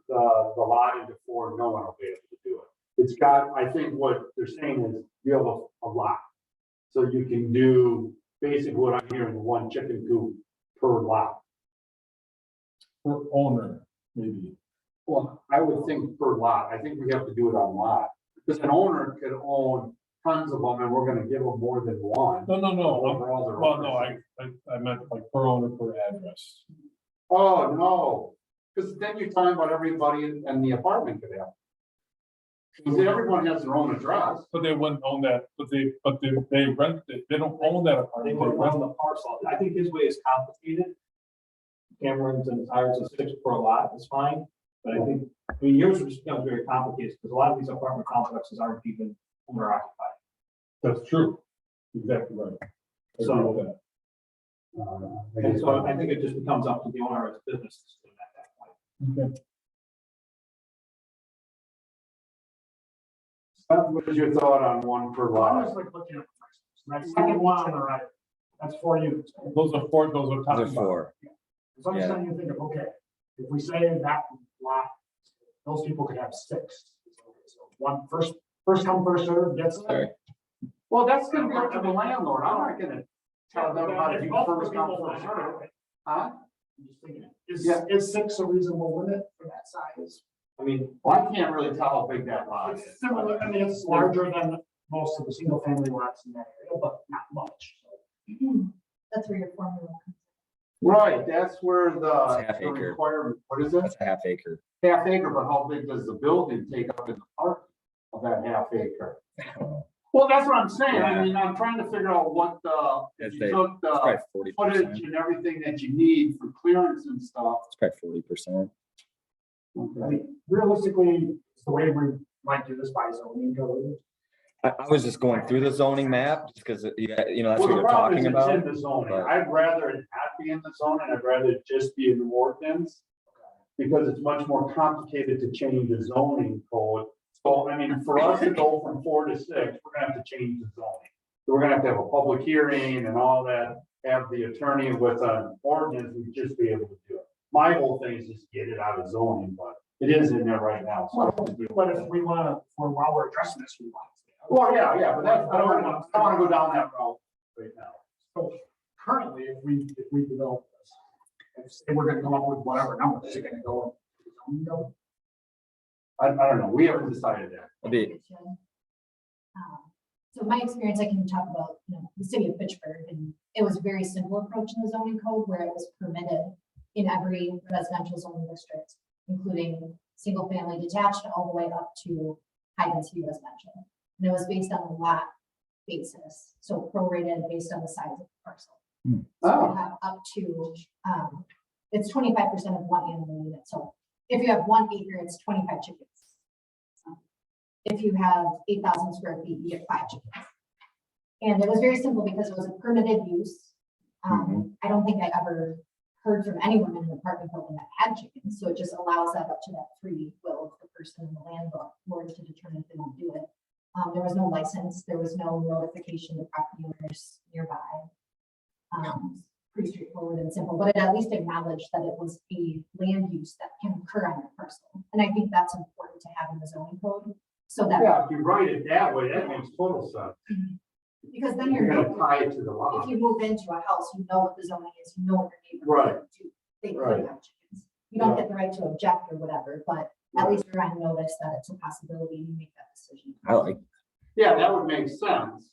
lot into 4, no one will be able to do it. It's got, I think what they're saying is you have a lot. So you can do basically what I'm hearing, 1 chicken coop per lot. for owner, maybe. Well, I would think per lot. I think we have to do it on lot. Because an owner could own tons of them and we're gonna give them more than 1. No. Overall, they're Well, no, owners. I meant like per owner, per address. Oh, no, because then you're talking about everybody in the apartment could have. Because everyone has their own address. But they wouldn't own that, but they rent it, they don't own that They apartment. would They run rent the parcel. I think his way is complicated. Cameron's and ours is 6 per lot, is fine. But I think, yours just becomes very complicated because a lot of these apartment complexes aren't even owner occupied. That's true. Exactly right. I agree So- with that. And so I think it just becomes up to the owner of the business at that point. Okay. What is your thought on 1 per I'm lot? just like looking at the prices. That second one on the right, that's 4 units. Those are 4, those are top. Those are and bottom. 4. So I'm just trying to think of, okay, if we say that lot, those people could have 6. So one, first come, first served, gets it. Sorry. Well, that's gonna be up to the landlord. I'm not gonna tell them how to do first come, first serve. Huh? I'm just thinking, Yeah. is 6 a reasonable limit for that size? I mean, Well, I can't really tell how big that lot is. It's similar, I mean, it's larger than most of the single family lots in that area, but not much. That's where your formula comes. Right, that's where It's the half acre. requirement, what is it? That's a half acre. Half acre, but how big does the building take up in the park of that half acre? I don't know. Well, that's what I'm saying. I Yeah. mean, I'm trying to figure out what if I'd you say took It's the probably 40%. footage and everything that you need for clearance and stuff. It's probably 40%. I Okay. mean, realistically, it's the way we might do this by zoning code. I was just going through the zoning map just because, that's Well, what the you're problem talking is it's about. in the zoning. but- I'd rather it not be in the zoning. I'd rather it just be in the ordinance. Because it's much more complicated to change the zoning code. So, I mean, for us to go from 4 to 6, we're gonna have to change the zoning. So we're gonna have to have a public hearing and all that, have the attorney with an ordinance, we'd just be able to do it. My whole thing is just get it out of zoning, but it is in there right now. So I have to do it. But if we want to, while we're addressing this, we want to. Well, yeah, but that's, I don't wanna go down that road right now. So currently, if we develop this, and say we're gonna come up with whatever number, is it gonna go? I don't know, we haven't decided that. It'd be- So my experience, I can talk about, the city of Fitchburg, and it was a very simple approach in the zoning code where it was permitted in every residential zoning district, including single family detached all the way up to high density residential. And it was based on a lot basis, so prorated based on the size of the parcel. So you have up to, it's 25% of 1 animal unit. So if you have 1 acre, it's 25 chickens. If you have 8,000 square feet, you get 5 chickens. And it was very simple because it was a permitted use. I don't think I ever heard from anyone in an apartment building that had chickens. So it just allows that up to that free will of the person in the landlord to determine if they want to do it. There was no license. There was no notification to property owners nearby. pretty straightforward and simple, but it at least acknowledged that it was a land use that can occur on your parcel. And I think that's important to have in the zoning code, so that, Yeah, if you write it that way, that makes total sense. because then You're you're, gonna tie it to the law. if you move into a house, you know what the zoning is, you know what your neighbor. Right. They Right. could have chickens. You don't get the right to object or whatever, but at least you're on notice that it's a possibility and you make that decision. I like, Yeah, that would make sense,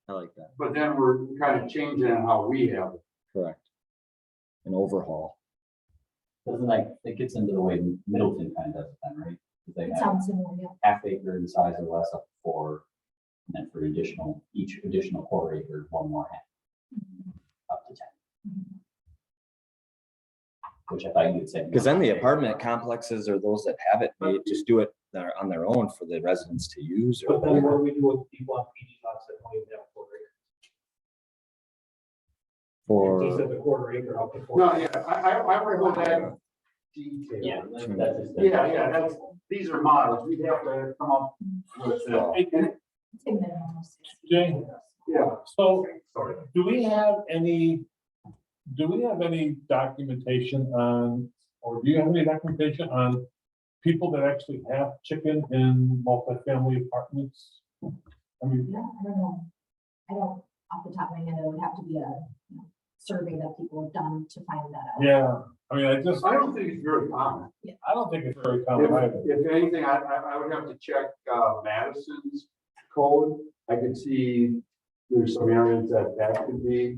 I like that, but then we're kind of changing how we have it. correct. An overhaul. Doesn't like, it gets into the way Middleton kind of does it then, right? 'Cause they It have sounds similar, yeah. half acre in size or less up to 4. And then for each additional quarter acre, 1 more half, up to 10. Which I thought you would say. Because then the apartment complexes or those that have it, they just do it there on their own for the residents to use or But then what whatever. do we do with people on PG lots that don't even have a quarter acre? He said For, the quarter acre up to 4. No, yeah, I would go that detail. Yeah, that's just. Yeah, that's, these are models, we'd have to come up with, It's a minimum of 60. Jay, yeah. so Sorry. do we have any documentation on, or do you have any documentation on people that actually have chicken in multifamily apartments? I mean, Yeah, I don't know. I don't, off the top of my head, it would have to be a survey that people have done to find that out. yeah, I mean, I don't think it's very common. I don't think it's very common either. If anything, I would have to check, Madison's code. I could see there's some areas that could be,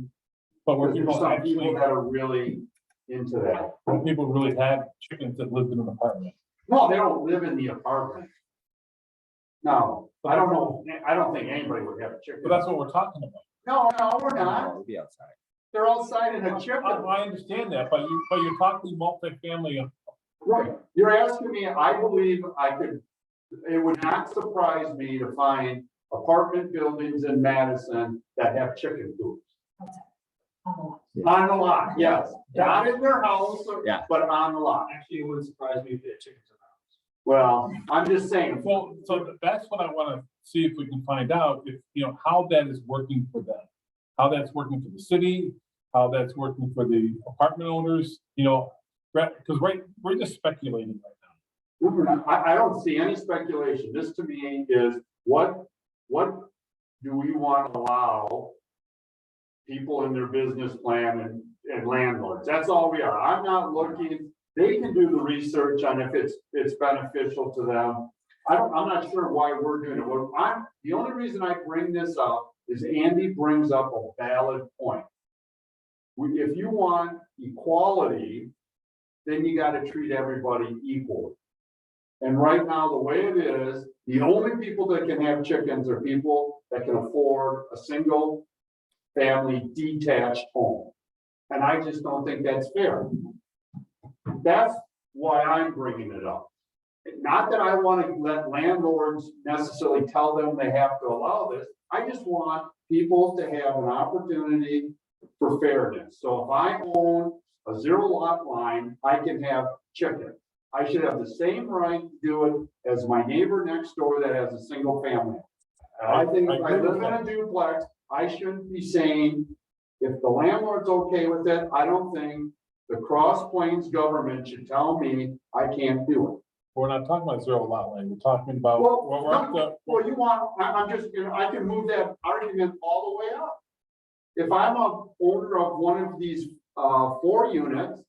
But where there's people some people actually, that are really into that. when people really had chickens that lived in an apartment. No, they don't live in the apartment. No, I don't know, I don't think anybody would have a chicken. But that's what we're talking about. No, we're no, not. it'll be outside. They're outside in a chicken. I understand that, but you're talking multifamily. Right, you're asking me, I believe I could, it would not surprise me to find apartment buildings in Madison that have chicken coops. On the lot. On the lot, yes, not in their house, Yeah. but on the lot. Actually, it wouldn't surprise me if they had chickens in the house. Well, I'm just saying, Well, so that's what I want to see if we can find out, if, how that is working for them. How that's working for the city, how that's working for the apartment owners, because we're just speculating right now. I don't see any speculation. This to me is what do we want to allow people in their business plan and landlords? That's all we are. I'm not looking, they can do the research on if it's beneficial to them. I'm not sure why we're doing it. The only reason I bring this up is Andy brings up a valid point. If you want equality, then you got to treat everybody equally. And right now, the way it is, the only people that can have chickens are people that can afford a single family detached home. And I just don't think that's fair. That's why I'm bringing it up. Not that I want to let landlords necessarily tell them they have to allow this. I just want people to have an opportunity for fairness. So if I own a 0 lot line, I can have chicken. I should have the same right to do it as my neighbor next door that has a single family. I think if I live in a duplex, I shouldn't be saying, if the landlord's okay with it, I don't think the Cross Plains government should tell me I can't do it. We're not talking about 0 lot line, we're talking about. Well, you want, I'm just, I can move that argument all the way up. If I'm a owner of one of these 4 units,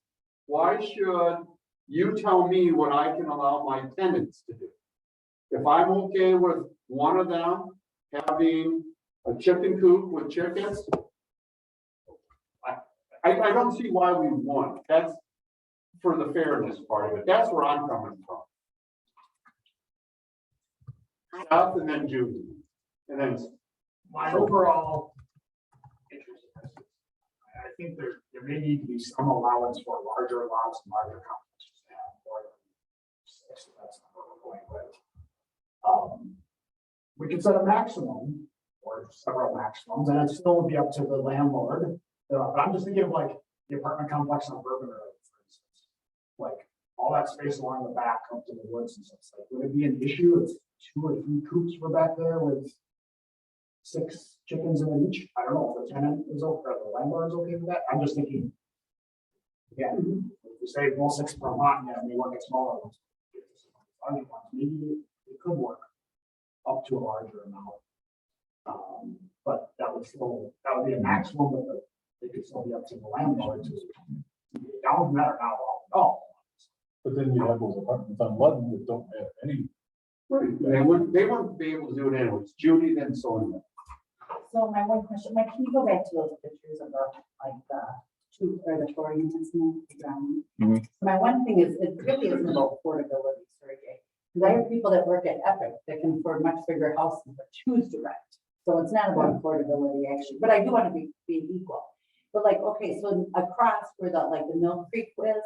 why should you tell me what I can allow my tenants to do? If I'm okay with one of them having a chicken coop with chickens, I don't see why we want. That's for the fairness part of it. That's where I'm coming from. Seth and then Judy. And then My overall interest in this, I think there may need to be some allowance for larger lots and larger complexes to have more than 6. That's not what we're going with. We could set a maximum or several maximums, and it still would be up to the landlord. But I'm just thinking of like the apartment complex on Bourbon Road, for instance. Like all that space along the back up to the woods and stuff. Like, would it be an issue if 2 or 3 coops were back there with 6 chickens in an each. I don't know if the tenant is okay, or the landlord is okay with that. I'm just thinking. Yeah, if we say well 6 per lot, yeah, we work at smaller ones. Larger ones, maybe it could work up to a larger amount. But that would be a maximum, but it could still be up to the landlord to. That would matter now, oh. But then you have those apartments on Ludden that don't have any. They wouldn't be able to do it anyways. Judy, then Sonia. So my one question, Mike, can you go back to those pictures of the, like, the 2 or the 4 units in the ground? Mhm. My one thing is, it really isn't about affordability, Sergey. Because I have people that work at Epic that can afford much bigger houses but choose to rent. So it's not about affordability actually, but I do want to be equal. But like, okay, so across where the, like the Mill Creek is,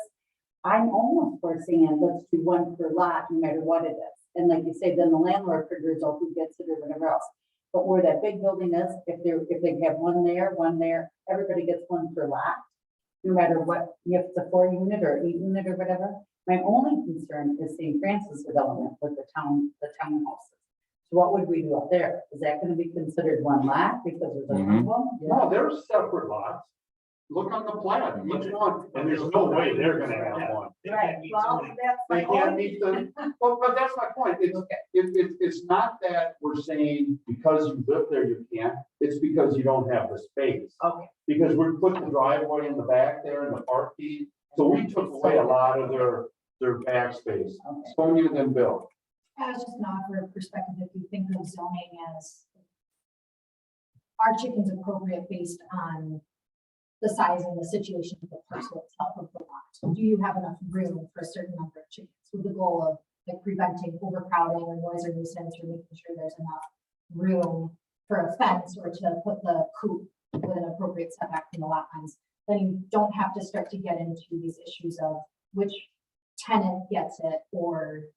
I'm almost foreseeing, let's do 1 per lot, no matter what it is. And like you say, then the landlord figures out who gets it or whatever else. But where that big building is, if they have one there, everybody gets 1 per lot. No matter what, if it's a 4 unit or 8 unit or whatever. My only concern is St. Francis development with the townhouses. So what would we do up there? Is that gonna be considered 1 lot because there's a problem? No, they're separate lots. Look on the plan, each one, and there's no way they're gonna have one. Right, well, that's They my can't only. meet the, but that's my point. It's not that we're saying because you live there, you can't. It's because you don't have the space. Okay. Because we put the driveway in the back there and the parking, so we took away a lot of their back space. Okay. Sonia, then Bill. I was just an offer of perspective, if you think of zoning as are chickens appropriate based on the size and the situation of the parcel itself of the lot? Do you have enough room for a certain number of chickens with the goal of like preventing overcrowding or noise or nuisance or making sure there's enough room for a fence or to put the coop with an appropriate setback from the lot lines? Then you don't have to start to get into these issues of which tenant gets it or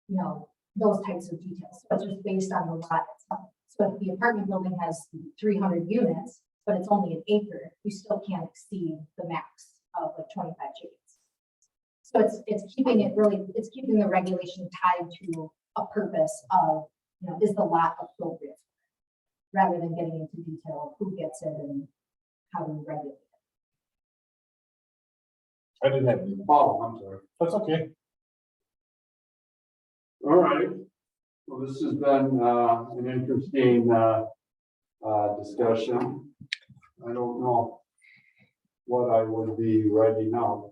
you know, those types of details. So it's just based on the lot itself. So if the apartment building has 300 units, but it's only an acre, you still can't exceed the max of like 25 chickens. So it's keeping it really, it's keeping the regulation tied to a purpose of, you know, is the lot appropriate? Rather than getting into detail of who gets it and how we regulate it. I didn't have any. Oh, I'm sorry. That's okay. All right. Well, this has been an interesting discussion. I don't know what I would be ready now.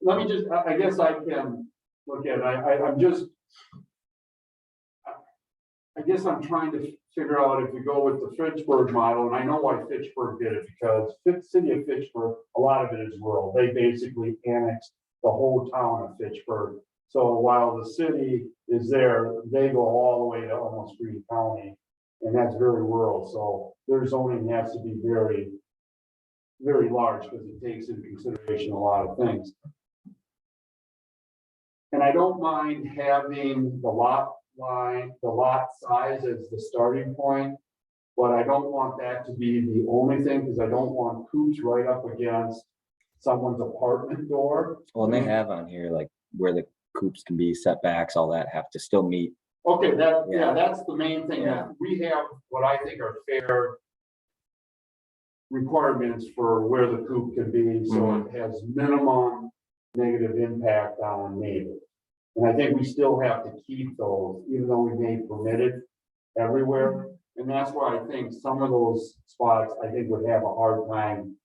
Let me just, I guess I can look at it. I guess I'm trying to figure out if we go with the Fitchburg model, and I know why Fitchburg did it, because the city of Fitchburg, a lot of it is rural. They basically annexed the whole town of Fitchburg. So while the city is there, they go all the way to almost Green County, and that's very rural. So their zoning has to be very, very large because it takes into consideration a lot of things. And I don't mind having the lot line, the lot size as the starting point, but I don't want that to be the only thing because I don't want coops right up against someone's apartment door. Well, and they have on here, like, where the coops can be, setbacks, all that have to still meet. Okay, yeah, Yeah. that's the main thing. Yeah. We have what I think are fair requirements for where the coop can be, so it has minimum negative impact on neighbors. And I think we still have to keep those, even though we may permit it everywhere. And that's why I think some of those spots, I think would have a hard time,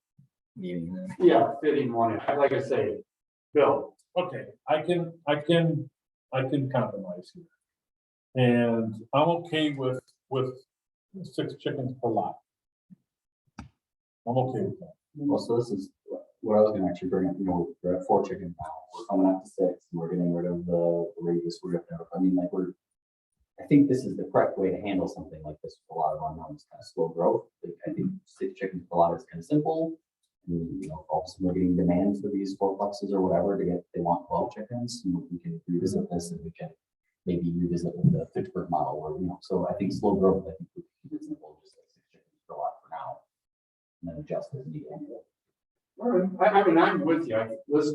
Meeting them. yeah, fitting one in. Like I say, Bill. Okay, I can compromise here. And I'm okay with 6 chickens per lot. I'm okay with that. Well, so this is what I was gonna actually bring up, you know, we're at 4 chickens now, we're coming up to 6, and we're getting rid of the radius, I mean, like, I think this is the correct way to handle something like this with a lot of unknowns, kind of slow growth. Like, I think 6 chickens per lot is kind of simple. And, you know, all of a sudden we're getting demands for these 4plexes or whatever they want 12 chickens, and we can revisit this and we can maybe revisit with the Fitchburg model or, you know, so I think slow growth, I think would be reasonable, just like 6 chickens per lot for now. And then adjust as needed. All right. I mean, I'm with you. Let's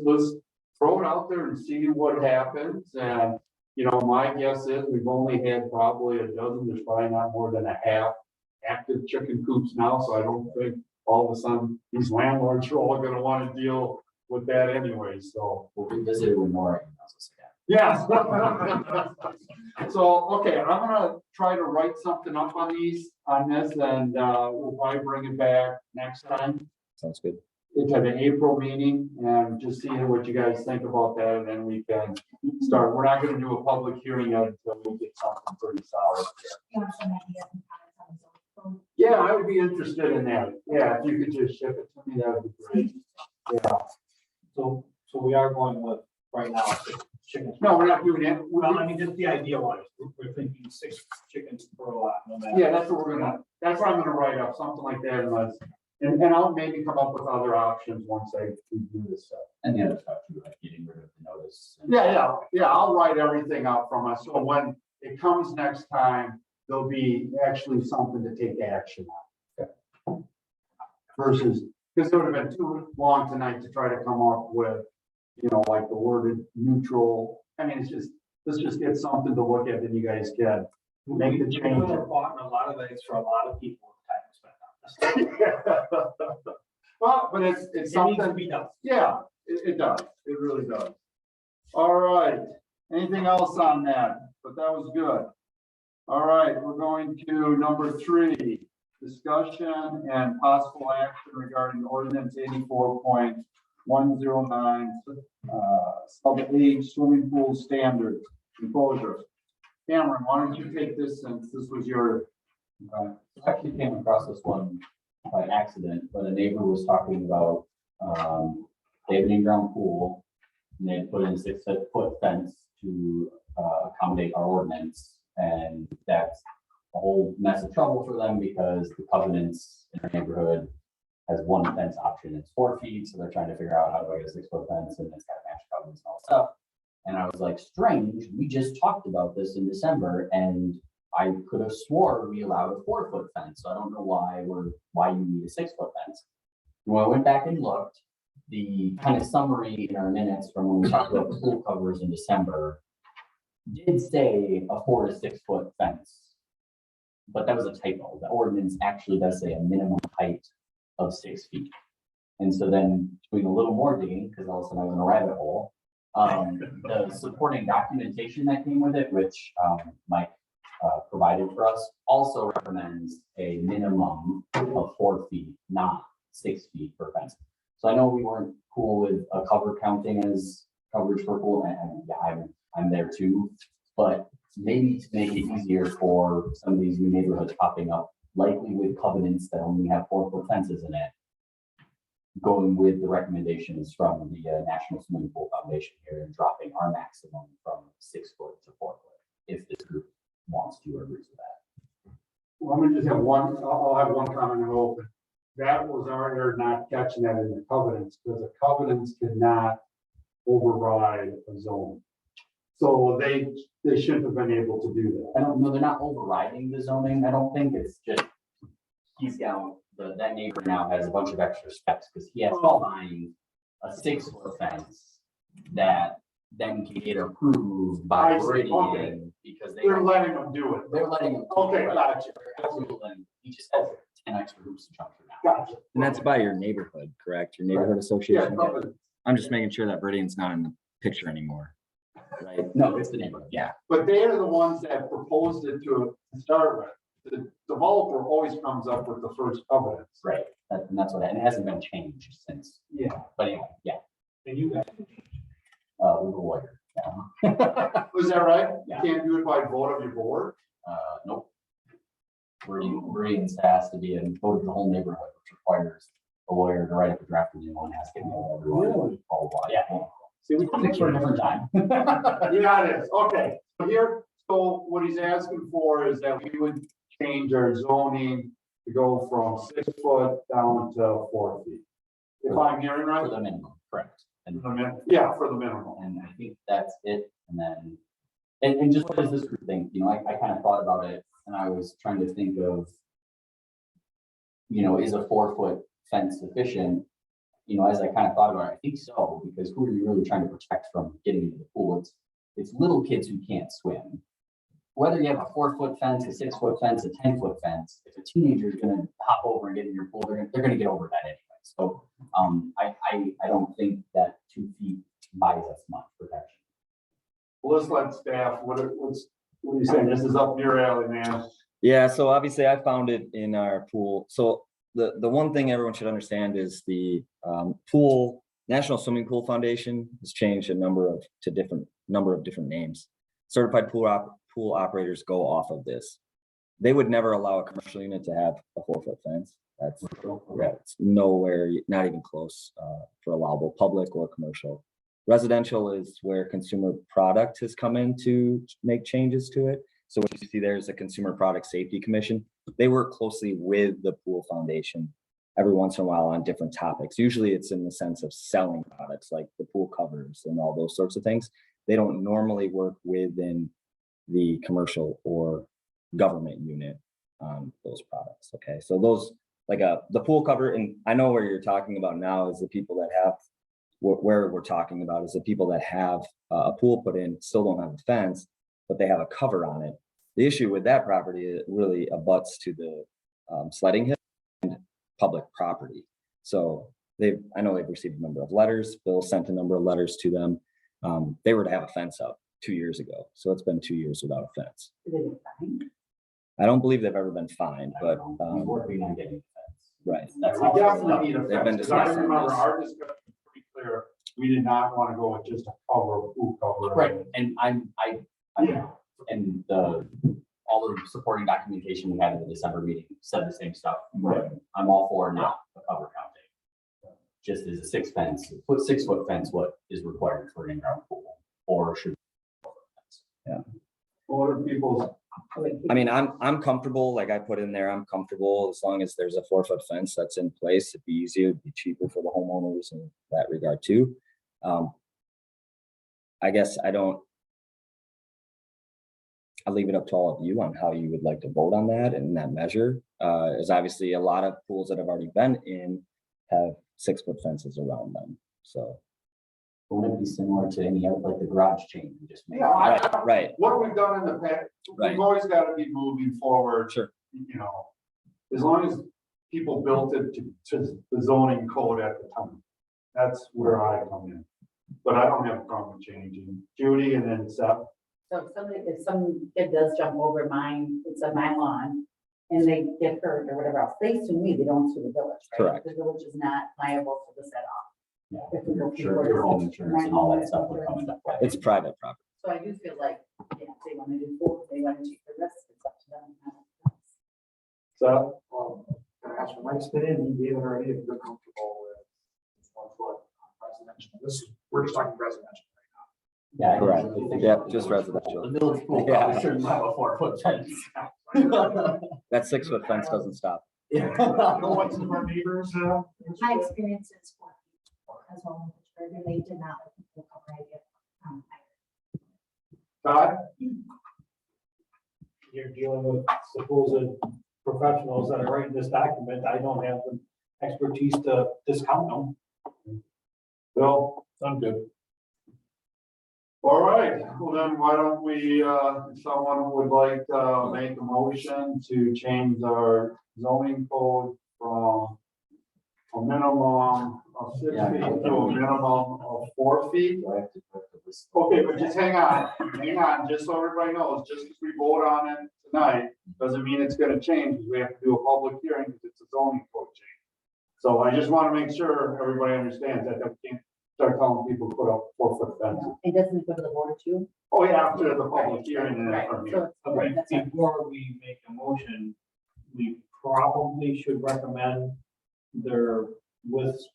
throw it out there and see what happens. And my guess is we've only had probably a dozen, there's probably not more than a half active chicken coops now, so I don't think all of a sudden these landlords are all gonna wanna deal with that anyway, so. We'll revisit it when Nora emails us again. Yes. So, okay, I'm gonna try to write something up on this, and, we'll probably bring it back next time. Sounds good. It's at an April meeting, and just seeing what you guys think about that, and then we can start. We're not gonna do a public hearing until we get something pretty solid. You want some ideas and comments on the zone code? Yeah, I would be interested in that. Yeah, if you could just ship it to me, that would be great. Yeah. So we are going with right now, chickens. No, we're not doing it. Well, I mean, just the idea was, we're thinking 6 chickens per lot, no matter. Yeah, that's what that's what I'm gonna write up, something like that, and I'll maybe come up with other options once I do this stuff. And the other stuff too, like getting rid of the notice. and- Yeah, I'll write everything out from us, so when it comes next time, there'll be actually something to take action on. Versus, because it would have been too long tonight to try to come up with, like the worded neutral, I mean, let's just get something to look at, and you guys can make the change. We've bought a lot of things for a lot of people, time spent on this. Well, but it's It needs to something, be done. yeah, it does, it really does. All right, anything else on that? But that was good. All right, we're going to number 3, discussion and possible action regarding ordinance 84.109, sub-8 swimming pool standards enclosure. Cameron, why don't you take this since this was your, I actually came across this one by accident, when a neighbor was talking about, they have an in-ground pool, and they had put in a 6-foot fence to accommodate our ordinance, and that's a whole mess of trouble for them because the covenants in our neighborhood has one fence option, it's 4 feet, so they're trying to figure out how do I get a 6-foot fence, and it's got match covenants and all that stuff. And I was like, strange, we just talked about this in December, and I could have swore we allowed a 4-foot fence, so I don't know why you need a 6-foot fence. When I went back and looked, the kind of summary in our minutes from when we talked about the pool covers in December did say a 4 to 6 foot fence, but that was a typo. The ordinance actually does say a minimum height of 6 feet. And so then doing a little more digging, because all of a sudden I was in a rabbit hole, the supporting documentation that came with it, which Mike provided for us, also recommends a minimum of 4 feet, not 6 feet per fence. So I know we weren't cool with a cover counting as coverage for pool, and yeah, I'm there too, but maybe to make it easier for some of these new neighborhoods popping up, likely with covenants that only have 4-foot fences in it, going with the recommendations from the National Swimming Pool Foundation here and dropping our maximum from 6 foot to 4 foot, if this group wants to or agrees with that. well, let me just have one, I'll have one comment and open. That was our error not catching that in the covenants, because the covenants cannot override a zone. So they shouldn't have been able to do that. I don't know, they're not overriding the zoning, I don't think, it's just, he's down, that neighbor now has a bunch of extra steps, because he has to find a 6-foot fence that then can get approved by I see, Meridian, okay. because They're letting them do it. they're letting him. Okay, gotcha. And he just has 10 extra hoops to jump through now. Gotcha. And that's by your neighborhood, correct? Your neighborhood Yeah, association? covenant. I'm just making sure that Meridian's not in the picture anymore. Right? No, it's the neighborhood, yeah. But they are the ones that proposed it to start with. The developer always comes up with the first covenants. Right, and that's what, and it hasn't been changed since, Yeah. but anyway, yeah, And you guys, with a lawyer, yeah. Was that right? Yeah. You can't do it by vote of your board? Nope. Meridian's has to be a vote of the whole neighborhood, which requires a lawyer to write up a draft and one has to know everyone. Really? Blah, blah, blah. Yeah. See, we It's for a different time. Yeah, it is. Okay, so here, so what he's asking for is that we would change our zoning to go from 6 foot down to 4 feet. If I'm hearing For right? the minimum, correct. And Yeah, for the minimum. And I think that's it. And then, and just what does this group think? You know, I kind of thought about it and I was trying to think of, is a 4-foot fence sufficient? As I kind of thought about it, I think so, because who are you really trying to protect from getting into the pool? It's it's little kids who can't swim. Whether you have a 4-foot fence, a 6-foot fence, a 10-foot fence, if a teenager is gonna hop over and get in your pool, they're gonna get over that anyway. So, I don't think that 2 feet buys us much protection. Well, let's let staff, what are you saying? This is up your alley, man. Yeah, so obviously I found it in our pool. So the one thing everyone should understand is the pool, National Swimming Pool Foundation has changed a number of different names. Certified pool operators go off of this. They would never allow a commercial unit to have a 4-foot fence. That's it's nowhere, not even close for allowable public or commercial. Residential is where consumer product has come in to make changes to it. So what you see there is a Consumer Product Safety Commission. They work closely with the Pool Foundation every once in a while on different topics. Usually it's in the sense of selling products like the pool covers and all those sorts of things. They don't normally work within the commercial or government unit on those products. Okay, so those like the pool cover, and I know where you're talking about now is the people that have, where we're talking about is the people that have a pool put in, still don't have a fence, but they have a cover on it. The issue with that property, it really abuts to the sledding hill and public property. So I know they've received a number of letters. Bill sent a number of letters to them. They were to have a fence up 2 years ago. So it's been 2 years without a fence. I don't believe they've ever been fined, but We're working on getting a fence. right. That's We definitely need a They've been fence, 'cause I discussing remember this. our discussion was pretty clear. We did not want to go with just a cover, a pool cover. Right, and and all the supporting documentation we had at the December meeting said the same stuff. Right. I'm all for not a cover counting. Just as a 6-foot fence, what is required for an in-ground pool, or should. What are people's, I mean, I'm comfortable, like I put in there, I'm comfortable as long as there's a 4-foot fence that's in place. It'd be easier, it'd be cheaper for the homeowners in that regard too. I guess I'll leave it up to all of you on how you would like to vote on that and that measure. Is obviously a lot of pools that have already been in have 6-foot fences around them. So. Wouldn't it be similar to any other, like the garage chain? You just make. Yeah, Right. what have we done in the past? Right. We've always got to be moving forward. Sure. You know, as long as people built it to the zoning code at the time. That's where I come in. But I don't have a problem changing. Judy and then Seth. So if some kid does jump over mine, it's on my lawn, and they get hurt or whatever else, they sue me, they don't sue the village, right? Correct. The village is not liable for the set off. Yeah, If we go sure, forward. your home insurance and all that stuff would come into play. It's private property. So I do feel like, yeah, if they want to do both, they want to take the risk, it's up to them. Seth. Can I ask for Mike's opinion? He gave it already, if you're comfortable with 1 foot residential. We're just talking residential right now. Yeah. I Correct. really think Yep, that just residential. The village pool Yeah. probably shouldn't have a 4-foot fence. That 6-foot fence doesn't stop. What's our neighbors? My experience is 4 feet as well, and they did not like the pool cover idea. Todd. You're dealing with supposed professionals that are writing this document. I don't have the expertise to discount them. Bill. I'm good. All right, well then, why don't we, if someone would like to make a motion to change our zoning code from a minimum of 6 feet to a minimum of 4 feet? Okay, but just hang on, just so everybody knows, just because we vote on it tonight, doesn't mean it's gonna change. We have to do a public hearing because it's a zoning code change. So I just want to make sure everybody understands that we can't start telling people to put up 4-foot fences. It doesn't go to the board too? Oh, yeah, after the public hearing and then Right, from so here. Okay, that's fine. before we make a motion, we probably should recommend their widths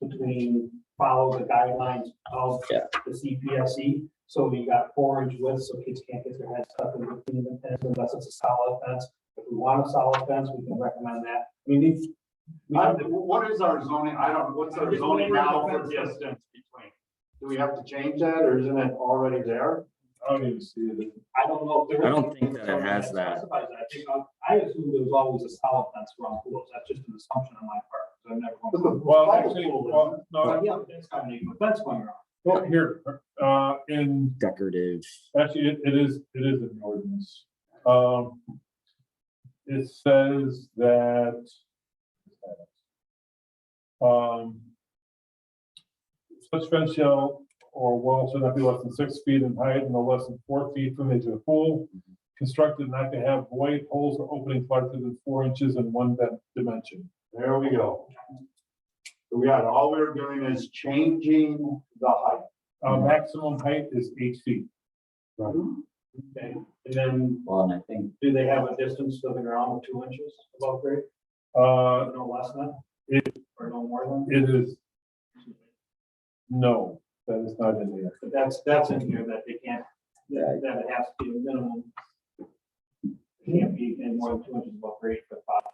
follow the guidelines of Yeah. the CPSC. So you got 4-inch width, so kids can't get their heads stuck in between the fence unless it's a solid fence. If we want a solid fence, we can recommend that. I mean, What is our zoning? What's our zoning now for distance between? Do we have to change that or isn't it already there? I don't even see it. I don't know. If there I is don't think that it has that. specifies that. I assume there was always a solid fence around pools. That's just an assumption on my part. 'Cause I've never gone. Well, actually, no, But yeah, that's got to make a fence going around. Well, here, in, decorative. actually, it is an ordinance. It says that. Such fence shall or wall shall not be less than 6 feet in height and no less than 4 feet from the edge of the pool. Constructed not to have void holes or openings larger than 4 inches in one dimension. There we go. So we got, all we're doing is changing the height. Maximum height is 8 feet. Okay, and then Well, and I think do they have a distance to the ground of 2 inches above grade? No less than? Or no more than? It is, no, that is not in there. But that's in here that they can't, that it has to be a minimum. It can't be any more than 2 inches above grade for the bottom.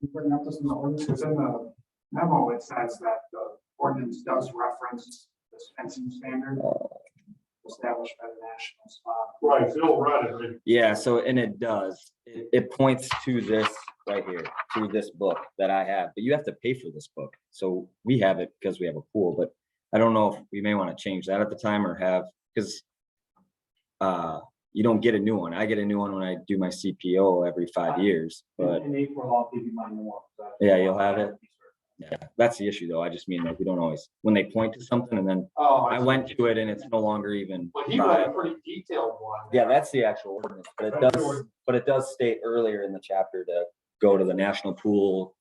You bring up this in the ordinance, because in the memo, it says that the ordinance does reference this fencing standard established by the national spot. Right, Phil read it, right? Yeah, so, and it does, it points to this right here, to this book that I have, but you have to pay for this book. So we have it because we have a pool, but I don't know if we may want to change that at the time or have, because you don't get a new one. I get a new one when I do my CPO every 5 years, but In April, I'll give you my new one. Yeah, you'll have it. yeah, that's the issue though. I just mean like, we don't always, when they point to something and then Oh, I went to it and it's no longer even. But he read a pretty detailed one. Yeah, that's the actual ordinance, but it does state earlier in the chapter to go to the national pool.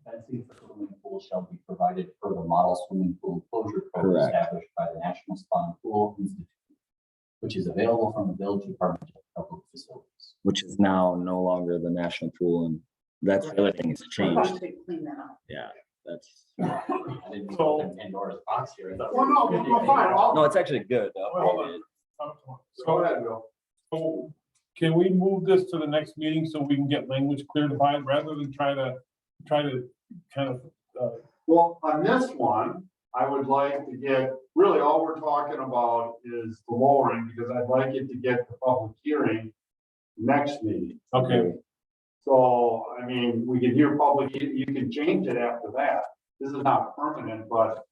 fencing for swimming pools shall be provided per the model swimming pool closure code Correct. established by the National Spawn Pool Institute, which is available from the Village Department of Public Facilities. Which is now no longer the national pool, and that's the other thing that's We're about changed. to clean that up. Yeah, that's, I didn't put them Pandora's box here. I thought we Well, no, were well, fine, no, it's actually good. to update it. Go ahead, Bill. So can we move this to the next meeting so we can get language cleared about it rather than try to kind of, Well, on this one, I would like to get, really all we're talking about is the lowering, because I'd like it to get the public hearing next meeting. okay, So, I mean, we can hear public, you can change it after that. This is not permanent, but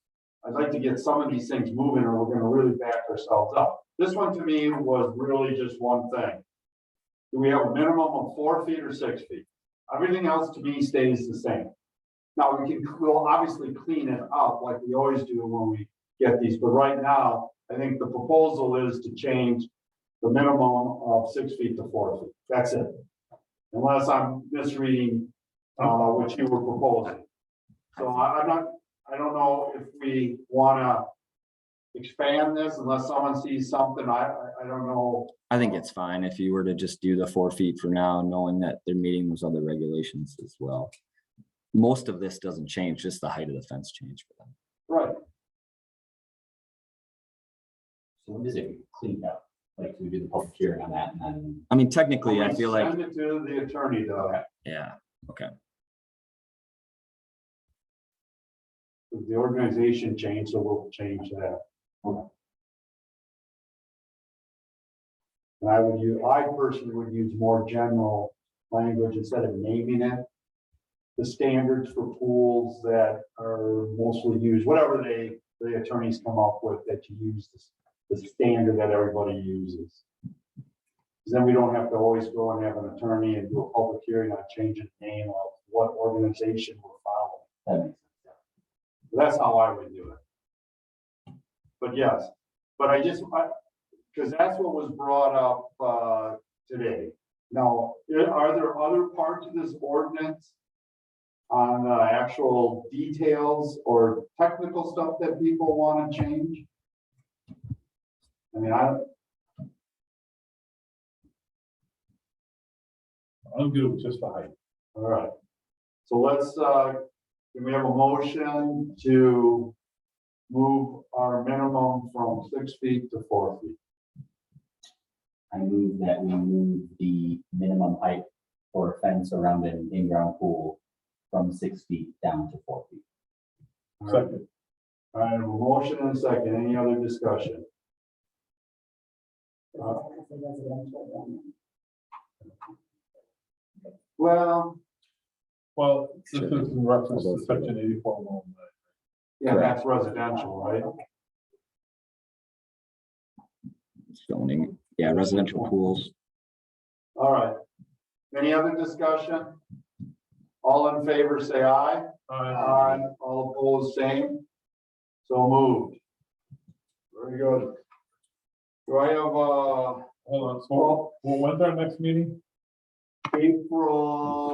I'd like to get some of these things moving or we're gonna really back ourselves up. This one to me was really just one thing. Do we have a minimum of 4 feet or 6 feet? Everything else to me stays the same. Now, we'll obviously clean it up like we always do when we get these, but right now, I think the proposal is to change the minimum of 6 feet to 4 feet. That's it. Unless I'm misreading, what you were proposing. So I don't know if we wanna expand this unless someone sees something, I don't know. I think it's fine if you were to just do the 4 feet for now, knowing that they're meeting those other regulations as well. Most of this doesn't change, just the height of the fence change for them. Right. So when does it get cleaned up? Like, we do the public hearing on that and then. I mean, technically, I feel like, Send it to the attorney though. yeah, okay. The organization changed, so we'll change that. And I personally would use more general language instead of naming it. The standards for pools that are mostly used, whatever the attorneys come up with, that you use the standard that everybody uses. Then we don't have to always go and have an attorney and do a public hearing on changing the name of what organization we're following. That makes sense. That's how I would do it. But yes, but because that's what was brought up today. Now, are there other parts of this ordinance on the actual details or technical stuff that people want to change? I mean, I'm good with just the height. all right. So let's, can we have a motion to move our minimum from 6 feet to 4 feet? I move that we move the minimum height for a fence around an in-ground pool from 6 feet down to 4 feet. Second. All right, I have a motion and a second. Any other discussion? Well, Well, this is in reference to section 84. yeah, that's residential, right? Zoning, yeah, residential pools. All right. Any other discussion? All in favor, say aye. Aye. All opposed, same. So moved. Very good. Do I have, Hold on, so, well, when's our next meeting?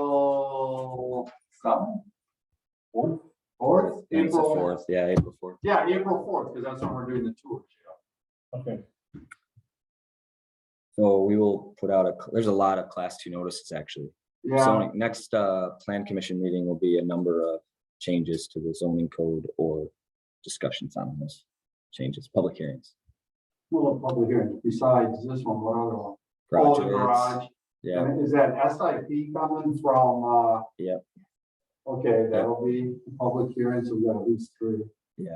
April something? Fourth? Fourth? It's the April, 4th, yeah, April 4th. yeah, April 4th, because that's when we're doing the tours. Okay, So we will put out there's a lot of class 2 notices actually. Yeah, Zoning, next plan commission meeting will be a number of changes to the zoning code or discussions on those changes, public hearings. well, public hearing, besides this one, what other one? Oh, the Projects, garage. yeah, And is that SIP coming from, Yep. Okay, that'll be public hearings, we've got at least 3. yeah.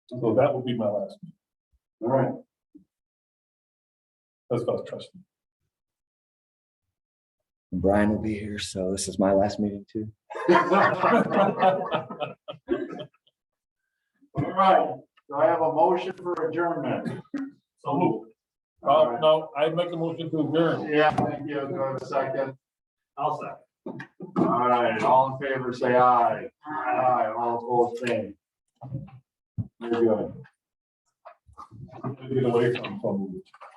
so that will be my last meeting. All right. That's about trusting. And Brian will be here, so this is my last meeting too. All right, do I have a motion for adjournment? So moved. All right. No, I make a motion to adjourn. Yeah, thank you. Do I have a second? I'll second. All right, all in favor, say aye. Aye, all opposed, same. Very good. Get away from.